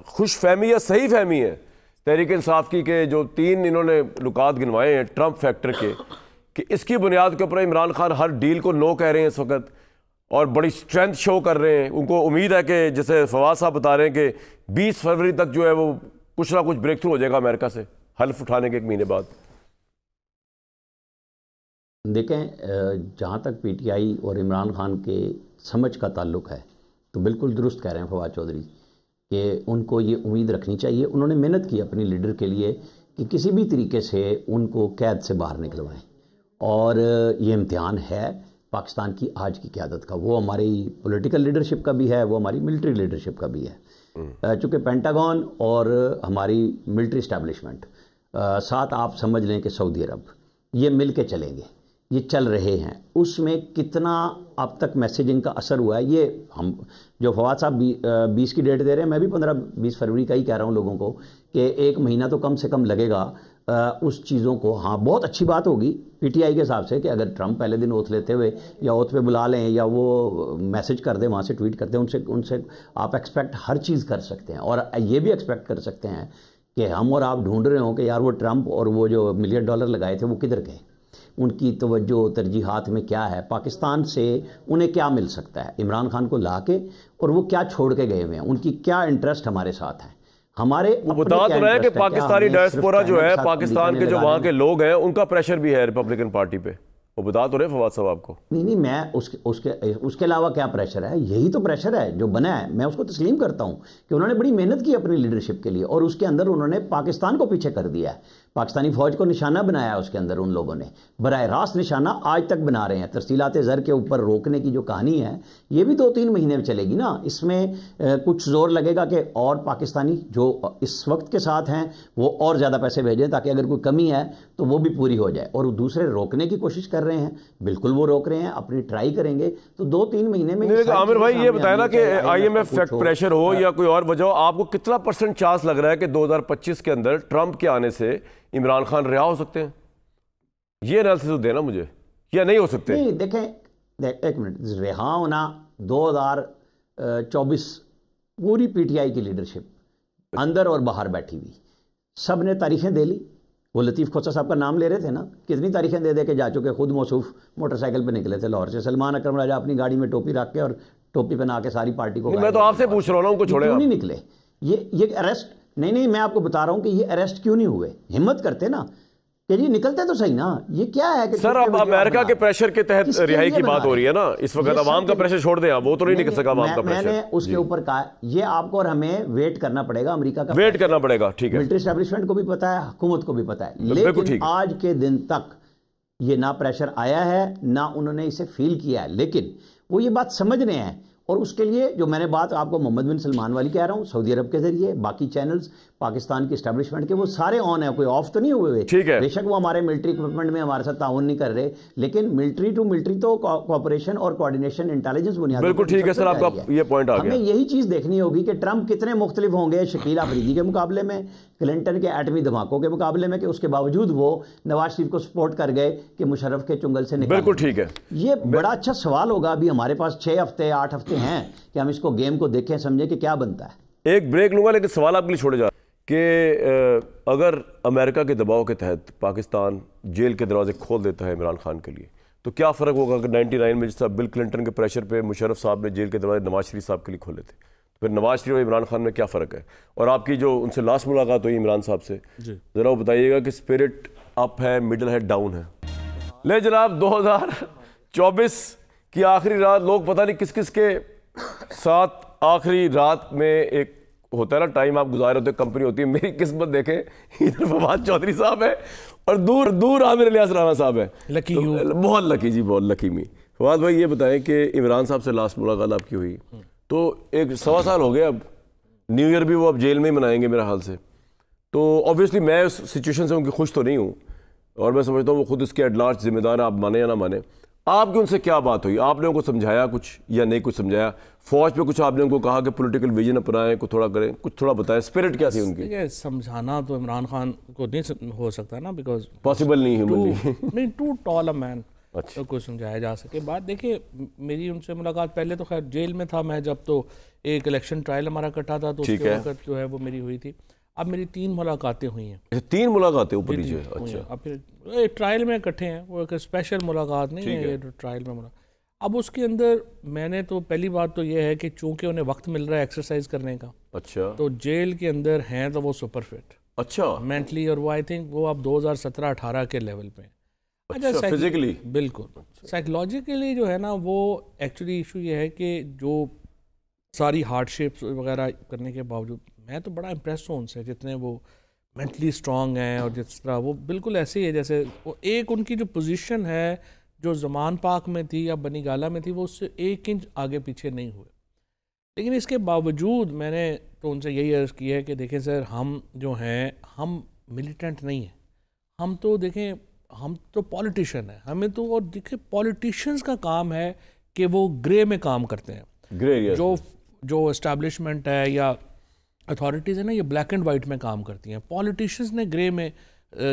خوش فہمی یا صحیح فہمی ہے تحریک انصاف کی کہ جو 3 انہوں نے نکات گنوائے ہیں ٹرمپ فیکٹر کے، کہ اس کی بنیاد کے اوپر عمران خان ہر ڈیل کو نو کہہ رہے ہیں اس وقت اور بڑی اسٹرینتھ شو کر رہے ہیں؟ ان کو امید ہے کہ جیسے فواد صاحب بتا رہے ہیں کہ 20 فروری تک جو ہے وہ کچھ نہ کچھ بریک تھرو ہو جائے گا امریکہ سے حلف اٹھانے کے 1 مہینے بعد۔ دیکھیں جہاں تک PTI اور عمران خان کے سمجھ کا تعلق ہے تو بالکل درست کہہ رہے ہیں فواد چودھری کہ ان کو یہ امید رکھنی چاہیے، انہوں نے محنت کی اپنی لیڈر کے لیے کہ کسی بھی طریقے سے ان کو قید سے باہر نکلوائیں، اور یہ امتحان ہے پاکستان کی آج کی قیادت کا، وہ ہماری پولیٹیکل لیڈرشپ کا بھی ہے، وہ ہماری ملٹری لیڈرشپ کا بھی ہے، چونکہ پینٹاگون اور ہماری ملٹری اسٹیبلشمنٹ ساتھ آپ سمجھ لیں کہ سعودی عرب یہ مل کے چلیں گے، یہ چل رہے ہیں، اس میں کتنا اب تک میسیجنگ کا اثر ہوا ہے، یہ ہم جو فواد صاحب 20 کی ڈیٹ دے رہے ہیں، میں بھی 15-20 فروری کا ہی کہہ رہا ہوں لوگوں کو کہ 1 مہینہ تو کم سے کم لگے گا اس چیزوں کو۔ ہاں بہت اچھی بات ہوگی PTI کے حساب سے کہ اگر ٹرمپ پہلے دن اوتھ لیتے ہوئے یا اوتھ پہ بلا لیں یا وہ میسج کر دیں، وہاں سے ٹویٹ کرتے ہیں، ان سے آپ ایکسپیکٹ ہر چیز کر سکتے ہیں، اور یہ بھی ایکسپیکٹ کر سکتے ہیں کہ ہم اور آپ ڈھونڈ رہے ہوں کہ یار وہ ٹرمپ اور وہ جو $1 ملین لگائے تھے وہ کدھر گئے، ان کی توجہ ترجیحات میں کیا ہے، پاکستان سے انہیں کیا مل سکتا ہے عمران خان کو لا کے، اور وہ کیا چھوڑ کے گئے ہوئے ہیں، ان کی کیا انٹرسٹ ہمارے ساتھ ہے، ہمارے بتا تو رہے ہیں کہ پاکستانی ڈائسپورا جو ہے، پاکستان کے جو وہاں کے لوگ ہیں، ان کا پریشر بھی ہے ریپبلکن پارٹی پہ۔ وہ بتا تو رہے فواد صاحب آپ کو. نہیں میں اس کے علاوہ کیا پریشر ہے, یہی تو پریشر ہے جو بنا ہے. میں اس کو تسلیم کرتا ہوں کہ انہوں نے بڑی محنت کی اپنی لیڈرشپ کے لیے, اور اس کے اندر انہوں نے پاکستان کو پیچھے کر دیا ہے, پاکستانی فوج کو نشانہ بنایا ہے اس کے اندر ان لوگوں نے, براہ راست نشانہ آج تک بنا رہے ہیں. ترسیلات زر کے اوپر روکنے کی جو کہانی ہے یہ بھی 2-3 مہینے میں چلے گی نا. اس میں کچھ زور لگے گا کہ اور پاکستانی جو اس وقت کے ساتھ ہیں وہ اور زیادہ پیسے بھیجیں تاکہ اگر کوئی کمی ہے تو وہ بھی پوری ہو جائے, اور دوسرے روکنے کی کوشش کر رہے ہیں. بالکل وہ روک رہے ہیں, اپنی ٹرائی کریں گے تو 2-3 مہینے میں. عامر بھائی یہ بتائیں نا کہ I M F fact pressure ہو یا کوئی اور وجہ ہو, آپ کو کتنا % چانس لگ رہا ہے کہ 2025 کے اندر ٹرمپ کے آنے سے عمران خان رہا ہو سکتے ہیں؟ یہ انالیسس دینا مجھے, یا نہیں ہو سکتے؟ نہیں دیکھیں, ایک منٹ, رہا ہونا 2024 پوری پی ٹی آئی کی لیڈرشپ اندر اور باہر بیٹھی ہوئی, سب نے تاریخیں دے لی. وہ لطیف کھوسا صاحب کا نام لے رہے تھے نا, کتنی تاریخیں دے کے جا چکے, خود موصوف موٹر سائیکل پہ نکلے تھے لاہور سے. سلمان اکرم راجہ اپنی گاڑی میں ٹوپی رکھ کے اور ٹوپی پہنا کے ساری پارٹی کو, میں تو آپ سے پوچھ رہا ہوں ان کو چھوڑے, کیوں نہیں نکلے یہ اریسٹ؟ نہیں میں آپ کو بتا رہا ہوں کہ یہ اریسٹ کیوں نہیں ہوئے. ہمت کرتے نا کہ جی نکلتے تو صحیح نا. یہ کیا ہے کہ سر اب امریکہ کے پریشر کے تحت رہائی کی بات ہو رہی ہے نا اس وقت, عوام کا پریشر چھوڑ دیں, وہ تو نہیں نکل سکا عوام کا پریشر. میں نے اس کے اوپر کہا یہ آپ کو اور ہمیں ویٹ کرنا پڑے گا, امریکہ کا ویٹ کرنا پڑے گا. ٹھیک ہے, ملٹری اسٹیبلشمنٹ کو بھی پتا ہے, حکومت کو بھی پتا ہے, لیکن آج کے دن تک یہ نہ پریشر آیا ہے نہ انہوں نے اسے فیل کیا ہے. لیکن وہ یہ بات سمجھ رہے ہیں, اور اس کے لیے جو میں نے بات آپ کو محمد بن سلمان والی کہہ رہا ہوں, سعودی عرب کے ذریعے باقی چینلز پاکستان کی اسٹیبلشمنٹ کے وہ سارے آن ہیں, کوئی آف تو نہیں ہوئے. بے شک وہ ہمارے ملٹری اکوپمنٹ میں ہمارے ساتھ تعاون نہیں کر رہے, لیکن ملٹری ٹو ملٹری تو کوآپریشن اور کوآرڈینیشن انٹیلیجنس بنیاد. بالکل ٹھیک ہے سر, آپ کا یہ پوائنٹ آ گیا. ہمیں یہی چیز دیکھنی ہوگی کہ ٹرمپ کتنے مختلف ہوں گے شکیل آفریدی کے مقابلے میں, کلنٹن کے ایٹمی دھماکوں کے مقابلے میں, کہ اس کے باوجود وہ نواز شریف کو سپورٹ کر گئے کہ مشرف کے چنگل سے نکال. بالکل ٹھیک ہے, یہ بڑا اچھا سوال ہوگا. ابھی ہمارے پاس 6 ہفتے 8 ہفتے ہیں کہ ہم اس کو گیم کو دیکھیں سمجھیں کہ کیا بنتا ہے. ایک بریک لوں گا, لیکن سوال آپ کے لیے چھوڑے جا کہ اگر امریکہ کے دباؤ کے تحت پاکستان جیل کے دروازے کھول دیتا ہے عمران خان کے لیے, تو کیا فرق ہوگا کہ 99 میں جس طرح بل کلنٹن کے پریشر پہ مشرف صاحب نے جیل کے دروازے نواز شریف صاحب کے لیے کھولے تھے, پھر نواز شریف اور عمران خان میں کیا فرق ہے؟ اور آپ کی جو ان سے لاسٹ ملاقات ہوئی عمران صاحب سے, ذرا وہ بتائیے گا کہ اسپرٹ اپ ہے, مڈل ہے, ڈاؤن ہے؟ لے جناب, 2024 کی آخری رات, لوگ پتہ نہیں کس کس کے ساتھ آخری رات میں ایک ہوتا ہے نا ٹائم آپ گزارے ہوتے, کمپنی ہوتی ہے. میری قسمت دیکھیں, ادھر فواد چودھری صاحب ہے اور دور عامر الیاس رانا صاحب ہے. لکی, بہت لکی جی, بہت لکی می. فواد بھائی یہ بتائیں کہ عمران صاحب سے لاسٹ ملاقات آپ کی ہوئی تو 1.25 سال ہو گئے, اب نیو ایئر بھی وہ اب جیل میں ہی منائیں گے میرے حال سے. تو آبویسلی میں اس سچویشن سے ان کی خوش تو نہیں ہوں, اور میں سمجھتا ہوں وہ خود اس کے ایٹ لارج ذمہ دار ہیں, آپ مانیں یا نہ مانیں. آپ کی ان سے کیا بات ہوئی؟ آپ نے ان کو سمجھایا کچھ یا نہیں کچھ سمجھایا؟ فوج پہ کچھ آپ نے ان کو کہا کہ پولیٹیکل ویژن اپنائیں, کچھ تھوڑا کریں, کچھ تھوڑا بتائیں, اسپرٹ کیا تھی ان کی؟ سمجھانا تو عمران خان کو نہیں ہو سکتا نا, بیکاز پاسبل نہیں نہیں, ٹو ٹال اے مین کو سمجھایا جا سکے. بات دیکھیے, میری ان سے ملاقات پہلے تو خیر جیل میں تھا میں, جب تو ایک الیکشن ٹرائل ہمارا کٹا تھا تو اس کے وقت جو ہے وہ میری ہوئی تھی. اب میری 3 ملاقاتیں ہوئی ہیں. 3 ملاقاتیں اوپر نیچے؟ اچھا, اب پھر ٹرائل میں اکٹھے ہیں, وہ ایک اسپیشل ملاقات نہیں ہے یہ ٹرائل میں ملاقات. اب اس کے اندر میں نے تو پہلی بات تو یہ ہے کہ چونکہ انہیں وقت مل رہا ہے ایکسرسائز کرنے کا, اچھا, تو جیل کے اندر ہیں تو وہ سپر فٹ, اچھا مینٹلی, اور وہ آئی تھنک وہ اب 2017-18 کے لیول پہ. اچھا, فزیکلی بالکل. سائیکولوجیکلی جو ہے نا وہ ایکچولی ایشو یہ ہے کہ جو ساری ہارڈ شیپس وغیرہ کرنے کے باوجود میں تو بڑا امپریس ہوں ان سے, جتنے وہ مینٹلی اسٹرانگ ہیں, اور جس طرح وہ بالکل ایسے ہی ہے جیسے ایک ان کی جو پوزیشن ہے جو زمان پاک میں تھی یا بنی گالا میں تھی وہ اس سے 1 انچ آگے پیچھے نہیں ہوئے. لیکن اس کے باوجود میں نے تو ان سے یہی عرض کی ہے کہ دیکھیں سر, ہم جو ہیں ہم ملیٹنٹ نہیں ہیں, ہم تو دیکھیں ہم تو پولیٹیشین ہیں, ہمیں تو, اور دیکھیں پولیٹیشینز کا کام ہے کہ وہ گرے میں کام کرتے ہیں. گرے جو اسٹیبلشمنٹ ہے یا اتھارٹیز ہیں نا, یہ بلیک اینڈ وائٹ میں کام کرتی ہیں. پولیٹیشینز نے گرے میں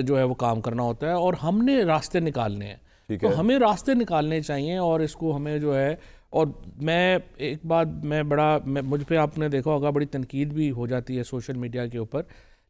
جو ہے وہ کام کرنا ہوتا ہے, اور ہم نے راستے نکالنے ہیں. تو ہمیں راستے نکالنے چاہیے, اور اس کو ہمیں جو ہے, اور میں ایک بات مجھ پہ آپ نے دیکھا ہوگا بڑی تنقید بھی ہو جاتی ہے سوشل میڈیا کے اوپر,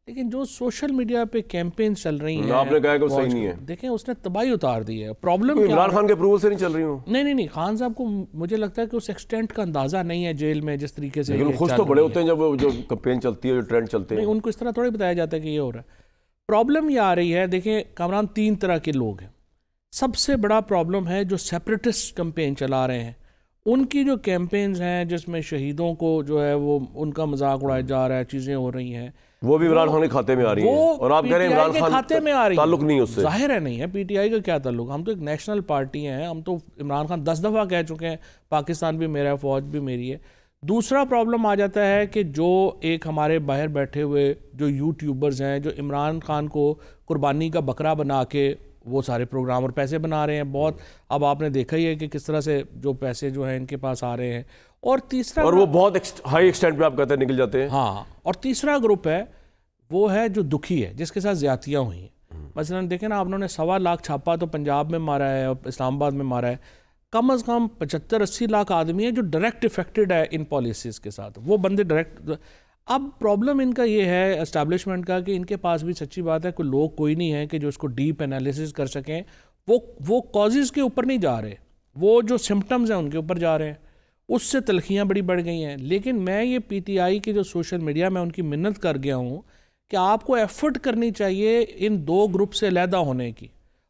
لیکن جو سوشل میڈیا پہ کیمپین چل رہی ہیں آپ نے کہا کہ وہ صحیح نہیں ہے, دیکھیں اس نے تباہی اتار دی ہے. پرابلم عمران خان کے اپروول سے نہیں چل رہی ہوں. نہیں, خان صاحب کو مجھے لگتا ہے کہ اس ایکسٹینٹ کا اندازہ نہیں ہے جیل میں جس طریقے سے. لیکن خوش تو بڑے ہوتے ہیں جب وہ جو کمپین چلتی ہے, جو ٹرینڈ چلتے ہیں. ان کو اس طرح تھوڑی بتایا جاتا ہے کہ یہ ہو رہا ہے. پرابلم یہ آ رہی ہے, دیکھیں کامران 3 طرح کے لوگ ہیں. سب سے بڑا پرابلم ہے جو سیپریٹسٹ کمپین چلا رہے ہیں، ان کی جو کیمپینز ہیں جس میں شہیدوں کو جو ہے وہ ان کا مذاق اڑایا جا رہا ہے، چیزیں ہو رہی ہیں، وہ بھی عمران خان کے کھاتے میں آ رہی ہیں، اور آپ کہہ رہے ہیں عمران خان کھاتے میں آ رہی ہیں، تعلق نہیں اس سے، ظاہر ہے نہیں ہے، پی ٹی آئی کا کیا تعلق؟ ہم تو ایک نیشنل پارٹی ہیں، ہم تو عمران خان 10 دفعہ کہہ چکے ہیں پاکستان بھی میرا ہے، فوج بھی میری ہے۔ دوسرا پرابلم آ جاتا ہے کہ جو ایک ہمارے باہر بیٹھے ہوئے جو یوٹیوبرز ہیں جو عمران خان کو قربانی کا بکرا بنا کے وہ سارے پروگرام اور پیسے بنا رہے ہیں بہت، اب آپ نے دیکھا ہی ہے کہ کس طرح سے جو پیسے جو ہیں ان کے پاس آ رہے ہیں، اور تیسرا اور وہ بہت ہائی ایکسٹینٹ پہ آپ کہتے ہیں نکل جاتے ہیں۔ ہاں، اور تیسرا گروپ ہے وہ ہے جو دکھی ہے، جس کے ساتھ زیادتیاں ہوئی ہیں۔ مثلا دیکھیں نا، آپ نے 1.25 لاکھ چھاپا تو پنجاب میں مارا ہے اور اسلام آباد میں مارا ہے، کم از کم 75-80 لاکھ آدمی ہیں جو ڈائریکٹ افیکٹڈ ہے ان پالیسیز کے ساتھ، وہ بندے ڈائریکٹ۔ اب پرابلم ان کا یہ ہے اسٹیبلشمنٹ کا کہ ان کے پاس بھی سچی بات ہے کوئی لوگ کوئی نہیں ہے کہ جو اس کو ڈیپ انالیسس کر سکیں، وہ کازز کے اوپر نہیں جا رہے، وہ جو سمپٹمز ہیں ان کے اوپر جا رہے ہیں، اس سے تلخیاں بڑی بڑھ گئی ہیں۔ لیکن میں یہ پی ٹی آئی کے جو سوشل میڈیا میں ان کی منت کر گیا ہوں کہ آپ کو ایفرٹ کرنی چاہیے ان دو گروپ سے علیحدہ ہونے کی،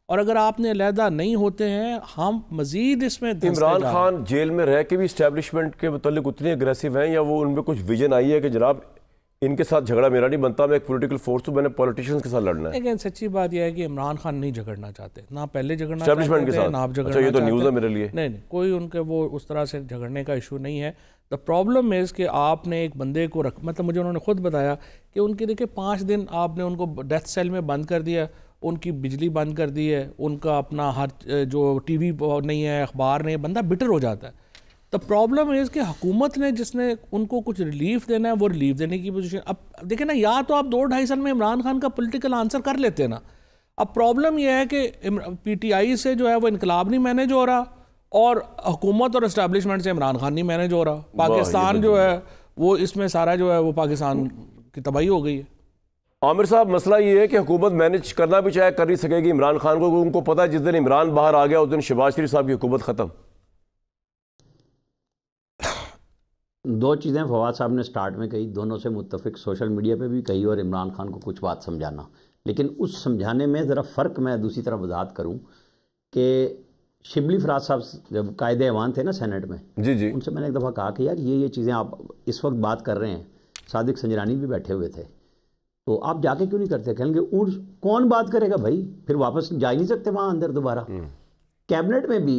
اور اگر آپ نے علیحدہ نہیں ہوتے ہیں ہم مزید اس میں عمران خان جیل میں رہ کے بھی اسٹیبلشمنٹ کے متعلق اتنے اگریسو ہیں، یا وہ ان میں کچھ ویژن آئی ہے کہ جناب ان کے ساتھ جھگڑا میرا نہیں بنتا، میں ایک پولیٹیکل فورس ہوں، میں نے پولیٹیشنز کے ساتھ لڑنا ہے؟ لیکن سچی بات یہ ہے کہ عمران خان نہیں جھگڑنا چاہتے، نہ پہلے جھگڑنا اسٹیبلشمنٹ کے چاہتے ساتھ، نہ آپ جھگڑنا اچھا یہ تو چاہتے۔ نیوز ہے میرے لیے۔ نہیں کوئی ان کے وہ اس طرح سے جھگڑنے کا ایشو نہیں ہے۔ دا پرابلم از کہ آپ نے ایک بندے کو مطلب مجھے انہوں نے خود بتایا کہ ان کے دیکھیں 5 دن آپ نے ان کو ڈیتھ سیل میں بند کر دیا، ان کی بجلی بند کر دی ہے، ان کا اپنا ہر جو ٹی وی نہیں ہے، اخبار نہیں ہے، بندہ بٹر ہو جاتا ہے۔ دا پرابلم از کہ حکومت نے جس نے ان کو کچھ ریلیف دینا ہے وہ ریلیف دینے کی پوزیشن، اب دیکھیں نا، یا تو آپ 2-2.5 سال میں عمران خان کا پولیٹیکل آنسر کر لیتے نا۔ اب پرابلم یہ ہے کہ پی ٹی آئی سے جو ہے وہ انقلاب نہیں مینیج ہو رہا، اور حکومت اور اسٹیبلشمنٹ سے عمران خان نہیں مینیج ہو رہا، پاکستان جو ہے وہ اس میں سارا جو ہے وہ پاکستان کی تباہی ہو گئی ہے۔ عامر صاحب، مسئلہ یہ ہے کہ حکومت مینیج کرنا بھی چاہے کر نہیں سکے گی عمران خان کو، ان کو پتہ ہے جس دن عمران باہر آ گیا اس دن شہباز شریف صاحب کی حکومت ختم۔ 2 چیزیں فواد صاحب نے سٹارٹ میں کہی، دونوں سے متفق، سوشل میڈیا پہ بھی کہی، اور عمران خان کو کچھ بات سمجھانا، لیکن اس سمجھانے میں ذرا فرق میں دوسری طرف وضاحت کروں کہ شبلی فراز صاحب جب قائد ایوان تھے نا سینٹ میں، جی ان سے میں نے ایک دفعہ کہا کہ یار یہ چیزیں آپ اس وقت بات کر رہے ہیں، صادق سنجرانی بھی بیٹھے ہوئے تھے، تو آپ جا کے کیوں نہیں کرتے؟ کہیں گے کون بات کرے گا بھائی، پھر واپس جا ہی نہیں سکتے وہاں اندر دوبارہ۔ کیبنٹ میں بھی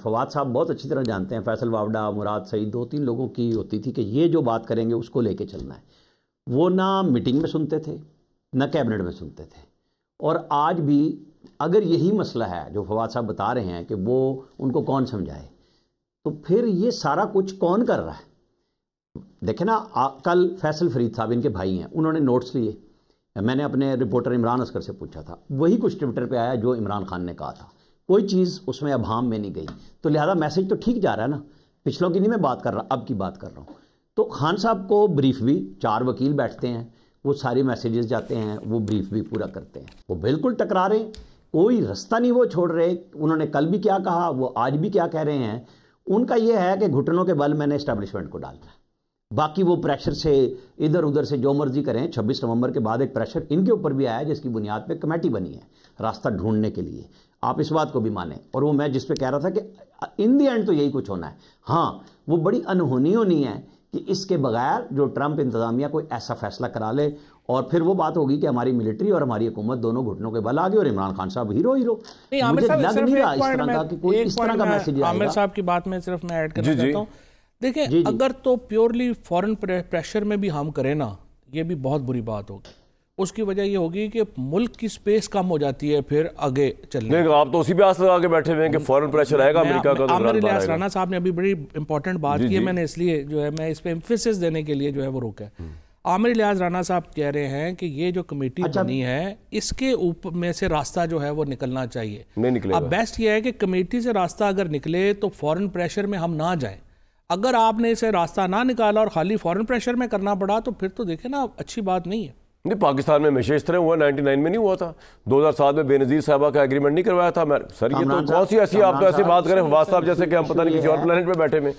فواد صاحب بہت اچھی طرح جانتے ہیں، فیصل واوڈا، مراد سعید، 2-3 لوگوں کی ہوتی تھی کہ یہ جو بات کریں گے اس کو لے کے چلنا ہے، وہ نہ میٹنگ میں سنتے تھے نہ کیبنٹ میں سنتے تھے۔ اور آج بھی اگر یہی مسئلہ ہے جو فواد صاحب بتا رہے ہیں کہ وہ ان کو کون سمجھائے، تو پھر یہ سارا کچھ کون کر رہا ہے؟ دیکھیں نا، کل فیصل فرید صاحب ان کے بھائی ہیں، انہوں نے نوٹس لیے، میں نے اپنے رپورٹر عمران اصغر سے پوچھا تھا، وہی کچھ ٹویٹر پہ آیا جو عمران خان نے کہا تھا، کوئی چیز اس میں ابہام میں نہیں گئی، تو لہذا میسج تو ٹھیک جا رہا ہے نا، پچھلوں کی نہیں میں بات کر رہا، اب کی بات کر رہا ہوں۔ تو خان صاحب کو بریف بھی 4 وکیل بیٹھتے ہیں، وہ ساری میسیجز جاتے ہیں، وہ بریف بھی پورا کرتے ہیں، وہ بالکل ٹکرا رہے ہیں، کوئی رستہ نہیں وہ چھوڑ رہے۔ انہوں نے کل بھی کیا کہا، وہ آج بھی کیا کہہ رہے ہیں، ان کا یہ ہے کہ گھٹنوں کے بل میں نے اسٹیبلشمنٹ کو ڈالنا ہے، باقی وہ پریشر سے ادھر ادھر سے جو مرضی کریں۔ 26 نومبر کے بعد ایک پریشر ان کے اوپر بھی آیا جس کی بنیاد پہ کمیٹی بنی ہے راستہ ڈھونڈنے کے لیے، آپ اس بات کو بھی مانیں۔ اور وہ میں جس پہ کہہ رہا تھا کہ ان دی اینڈ تو یہی کچھ ہونا ہے۔ ہاں، وہ بڑی انہونی ہونی ہے کہ اس کے بغیر جو ٹرمپ انتظامیہ کوئی ایسا فیصلہ کرا لے، اور پھر وہ بات ہوگی کہ ہماری ملٹری اور ہماری حکومت دونوں گھٹنوں کے بل آگے، اور عمران خان صاحب ہیرو۔ مجھے لگ نہیں رہا اس طرح کا کہ کوئی اس طرح کا میسج آئے گا۔ عامر صاحب کی بات میں صرف میں ایڈ کرنا چاہتا ہوں، دیکھیں اگر تو پیورلی فورن پریشر میں بھی ہم کریں نا، یہ بھی بہت بری بات ہوگی۔ اس کی وجہ یہ ہوگی کہ ملک کی سپیس کم ہو جاتی ہے پھر آگے چلنے۔ آپ تو اسی پہ آس لگا کے بیٹھے ہوئے ہیں کہ فورن پریشر آئے گا امریکہ کا۔ عامر الیاس رانا صاحب نے ابھی بڑی امپورٹنٹ بات کی ہے، میں نے اس لیے جو ہے میں اس پہ ایمفیسس دینے کے لیے جو ہے وہ روکا ہے۔ عامر الیاس رانا صاحب کہہ رہے ہیں کہ یہ جو کمیٹی بنی ہے اس کے اوپر میں سے راستہ جو ہے وہ نکلنا چاہیے، نہیں نکلے۔ اب بیسٹ یہ ہے کہ کمیٹی سے راستہ اگر نکلے تو فورن پریشر میں ہم نہ جائیں۔ اگر آپ نے اسے راستہ نہ نکالا اور خالی فورن پریشر میں کرنا پڑا تو پھر تو دیکھیں نا اچھی بات نہیں ہے۔ نہیں، پاکستان میں ہمیشہ اس طرح ہوا، 99 میں نہیں ہوا تھا، 2007 میں بے نظیر صاحبہ کا ایگریمنٹ نہیں کروایا تھا۔ سر یہ تو کون سی ایسی آپ تو ایسی بات کریں فواد صاحب جیسے کہ ہم پتہ نہیں کسی اور پلانٹ پہ بیٹھے میں۔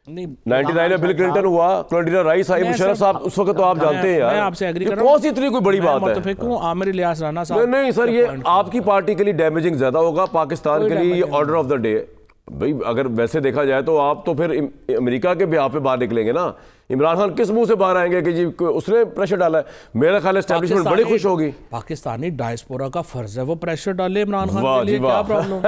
99 میں بل کلنٹن ہوا، کلنٹن رائس آئی، مشرف صاحب اس وقت تو آپ جانتے ہیں یار، میں آپ سے ایگری کر رہا ہوں، کون سی اتنی کوئی بڑی بات ہے؟ متفق ہوں، عامر الیاس رانا صاحب نہیں سر، یہ آپ کی پارٹی کے لیے ڈیمیجنگ زیادہ ہوگا، پاکستان کے لیے یہ آرڈر آف دا ڈے بھائی اگر ویسے دیکھا جائے تو آپ تو پھر امریکہ کے بیہاف پہ باہر نکلیں گے نا. عمران خان کس منہ سے باہر آئیں گے کہ جی اس نے پریشر ڈالا ہے؟ میرا خیال ہے اسٹیبلشمنٹ بڑی خوش ہوگی. پاکستانی ڈائسپورا کا فرض ہے وہ پریشر ڈالے عمران خان کے لیے، کیا پرابلم؟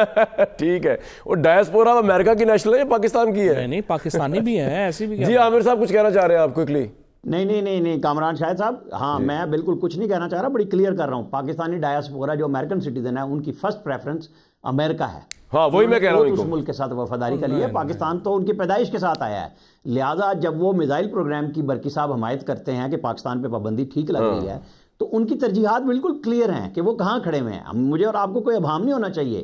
ٹھیک ہے، وہ ڈائسپورا امریکہ کی نیشنل ہے یا پاکستان کی ہے؟ نہیں پاکستانی بھی ہیں ایسی بھی. جی عامر صاحب کچھ کہنا چاہ رہے ہیں آپ کوئکلی؟ نہیں کامران شاہد صاحب، ہاں میں بالکل کچھ نہیں کہنا چاہ رہا، بڑی کلیئر کر رہا ہوں. پاکستانی ڈائسپورا جو امریکن سٹیزن ہے ان کی فرسٹ پریفرنس امریکہ ہے. ہاں وہی میں کہہ رہا ہوں، اس ملک کے ساتھ وفاداری کا لیے پاکستان تو ان کی پیدائش کے ساتھ آیا ہے. لہٰذا جب وہ میزائل پروگرام کی برکی صاحب حمایت کرتے ہیں کہ پاکستان پہ پابندی ٹھیک لگ رہی ہے، تو ان کی ترجیحات بالکل کلیئر ہیں کہ وہ کہاں کھڑے ہوئے ہیں. مجھے اور آپ کو کوئی ابہام نہیں ہونا چاہیے.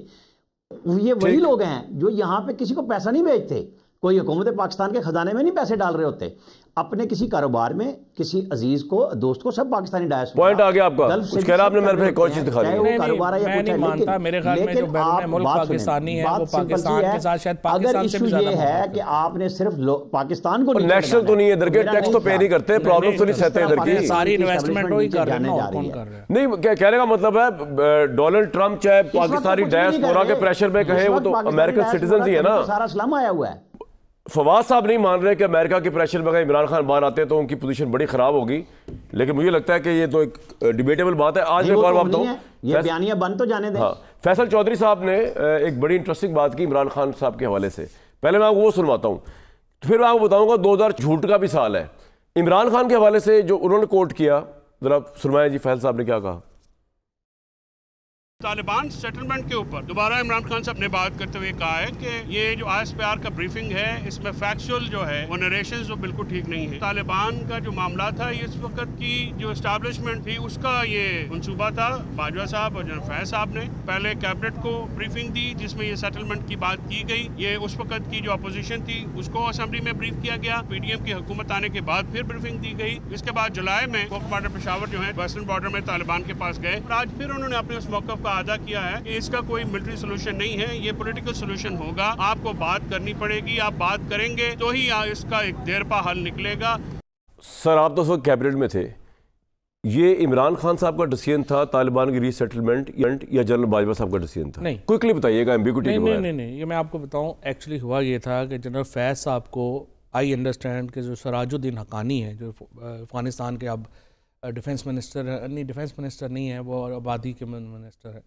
یہ وہی لوگ ہیں جو یہاں پہ کسی کو پیسہ نہیں بھیجتے، کوئی حکومت پاکستان کے خزانے میں نہیں پیسے ڈال رہے ہوتے، اپنے کسی کاروبار میں کسی عزیز کو دوست کو سب پاکستانی ڈائسپورا. پوائنٹ آ گیا آپ کا، کچھ کہہ رہا آپ نے، میرے پہ ایک اور چیز دکھا دی. میں نہیں مانتا، میرے خیال میں جو بیرون ملک پاکستانی ہے وہ پاکستان کے ساتھ شاید پاکستان سے بھی زیادہ. اگر ایشو یہ ہے کہ آپ نے صرف پاکستان کو نیشنل تو نہیں ہے ادھر کے، ٹیکس تو پے نہیں کرتے، پرابلم تو نہیں سہتے ادھر کی، ساری انویسٹمنٹ وہی کر رہے ہیں. کون کر رہے ہیں؟ نہیں کہنے کا مطلب ہے ڈونلڈ ٹرمپ چاہے پاکستانی ڈائسپورا کے پریشر میں کہے، وہ تو امریکن سٹیزنز ہی ہے نا. سارا اسلام آیا ہوا ہے. فواد صاحب نہیں مان رہے کہ امریکہ کے پریشر میں اگر عمران خان باہر آتے ہیں تو ان کی پوزیشن بڑی خراب ہوگی، لیکن مجھے لگتا ہے کہ یہ تو ایک ڈیبیٹیبل بات ہے. آج میں اور بات ہوں، یہ بیانیہ بند تو جانے دیں. فیصل چودھری صاحب نے ایک بڑی انٹرسٹنگ بات کی عمران خان صاحب کے حوالے سے. پہلے میں آپ کو وہ سنواتا ہوں، پھر میں آپ کو بتاؤں گا 2000 جھوٹ کا بھی سال ہے. عمران خان کے حوالے سے جو انہوں نے کوٹ کیا، ذرا سنوائیں جی فیصل صاحب نے کیا کہا. طالبان سیٹلمنٹ کے اوپر دوبارہ عمران خان صاحب نے بات کرتے ہوئے کہا ہے کہ یہ جو آئی ایس پی آر کا بریفنگ ہے اس میں فیکچول جو ہے وہ نریشنز وہ بالکل ٹھیک نہیں ہے. طالبان کا جو معاملہ تھا اس وقت کی جو اسٹیبلشمنٹ تھی اس کا یہ منصوبہ تھا. باجوہ صاحب اور جنرل فیض صاحب نے پہلے کیبنٹ کو بریفنگ دی جس میں یہ سیٹلمنٹ کی بات کی گئی. یہ اس وقت کی جو اپوزیشن تھی اس کو اسمبلی میں بریف کیا گیا. پی ڈی ایم کی حکومت آنے کے بعد پھر بریفنگ دی گئی. اس کے بعد جولائی میں کوارٹر پشاور جو ہے ویسٹرن بارڈر میں طالبان کے پاس گئے اور آج پھر انہوں نے اپنے اس موقف کا اعادہ کیا ہے کہ اس کا کوئی ملٹری سولوشن نہیں ہے، یہ پولیٹیکل سولوشن ہوگا. آپ کو بات کرنی پڑے گی، آپ بات کریں گے تو ہی اس کا ایک دیرپا حل نکلے گا. سر آپ تو اس وقت کیبنٹ میں تھے، یہ عمران خان صاحب کا ڈیسیژن تھا طالبان کی ری سیٹلمنٹ یا جنرل باجوہ صاحب کا ڈیسیژن تھا؟ نہیں، کوئکلی بتائیے گا ایمبیگوٹی کے بارے میں. نہیں یہ میں آپ کو بتاؤں، ایکچولی ہوا یہ تھا کہ جنرل فیض صاحب کو آئی انڈرسٹینڈ کہ جو سراج الدین حقانی ہے جو افغانستان کے اب ڈیفنس منسٹر ہے، نہیں ڈیفنس منسٹر نہیں ہے، وہ آبادی کے منسٹر ہے،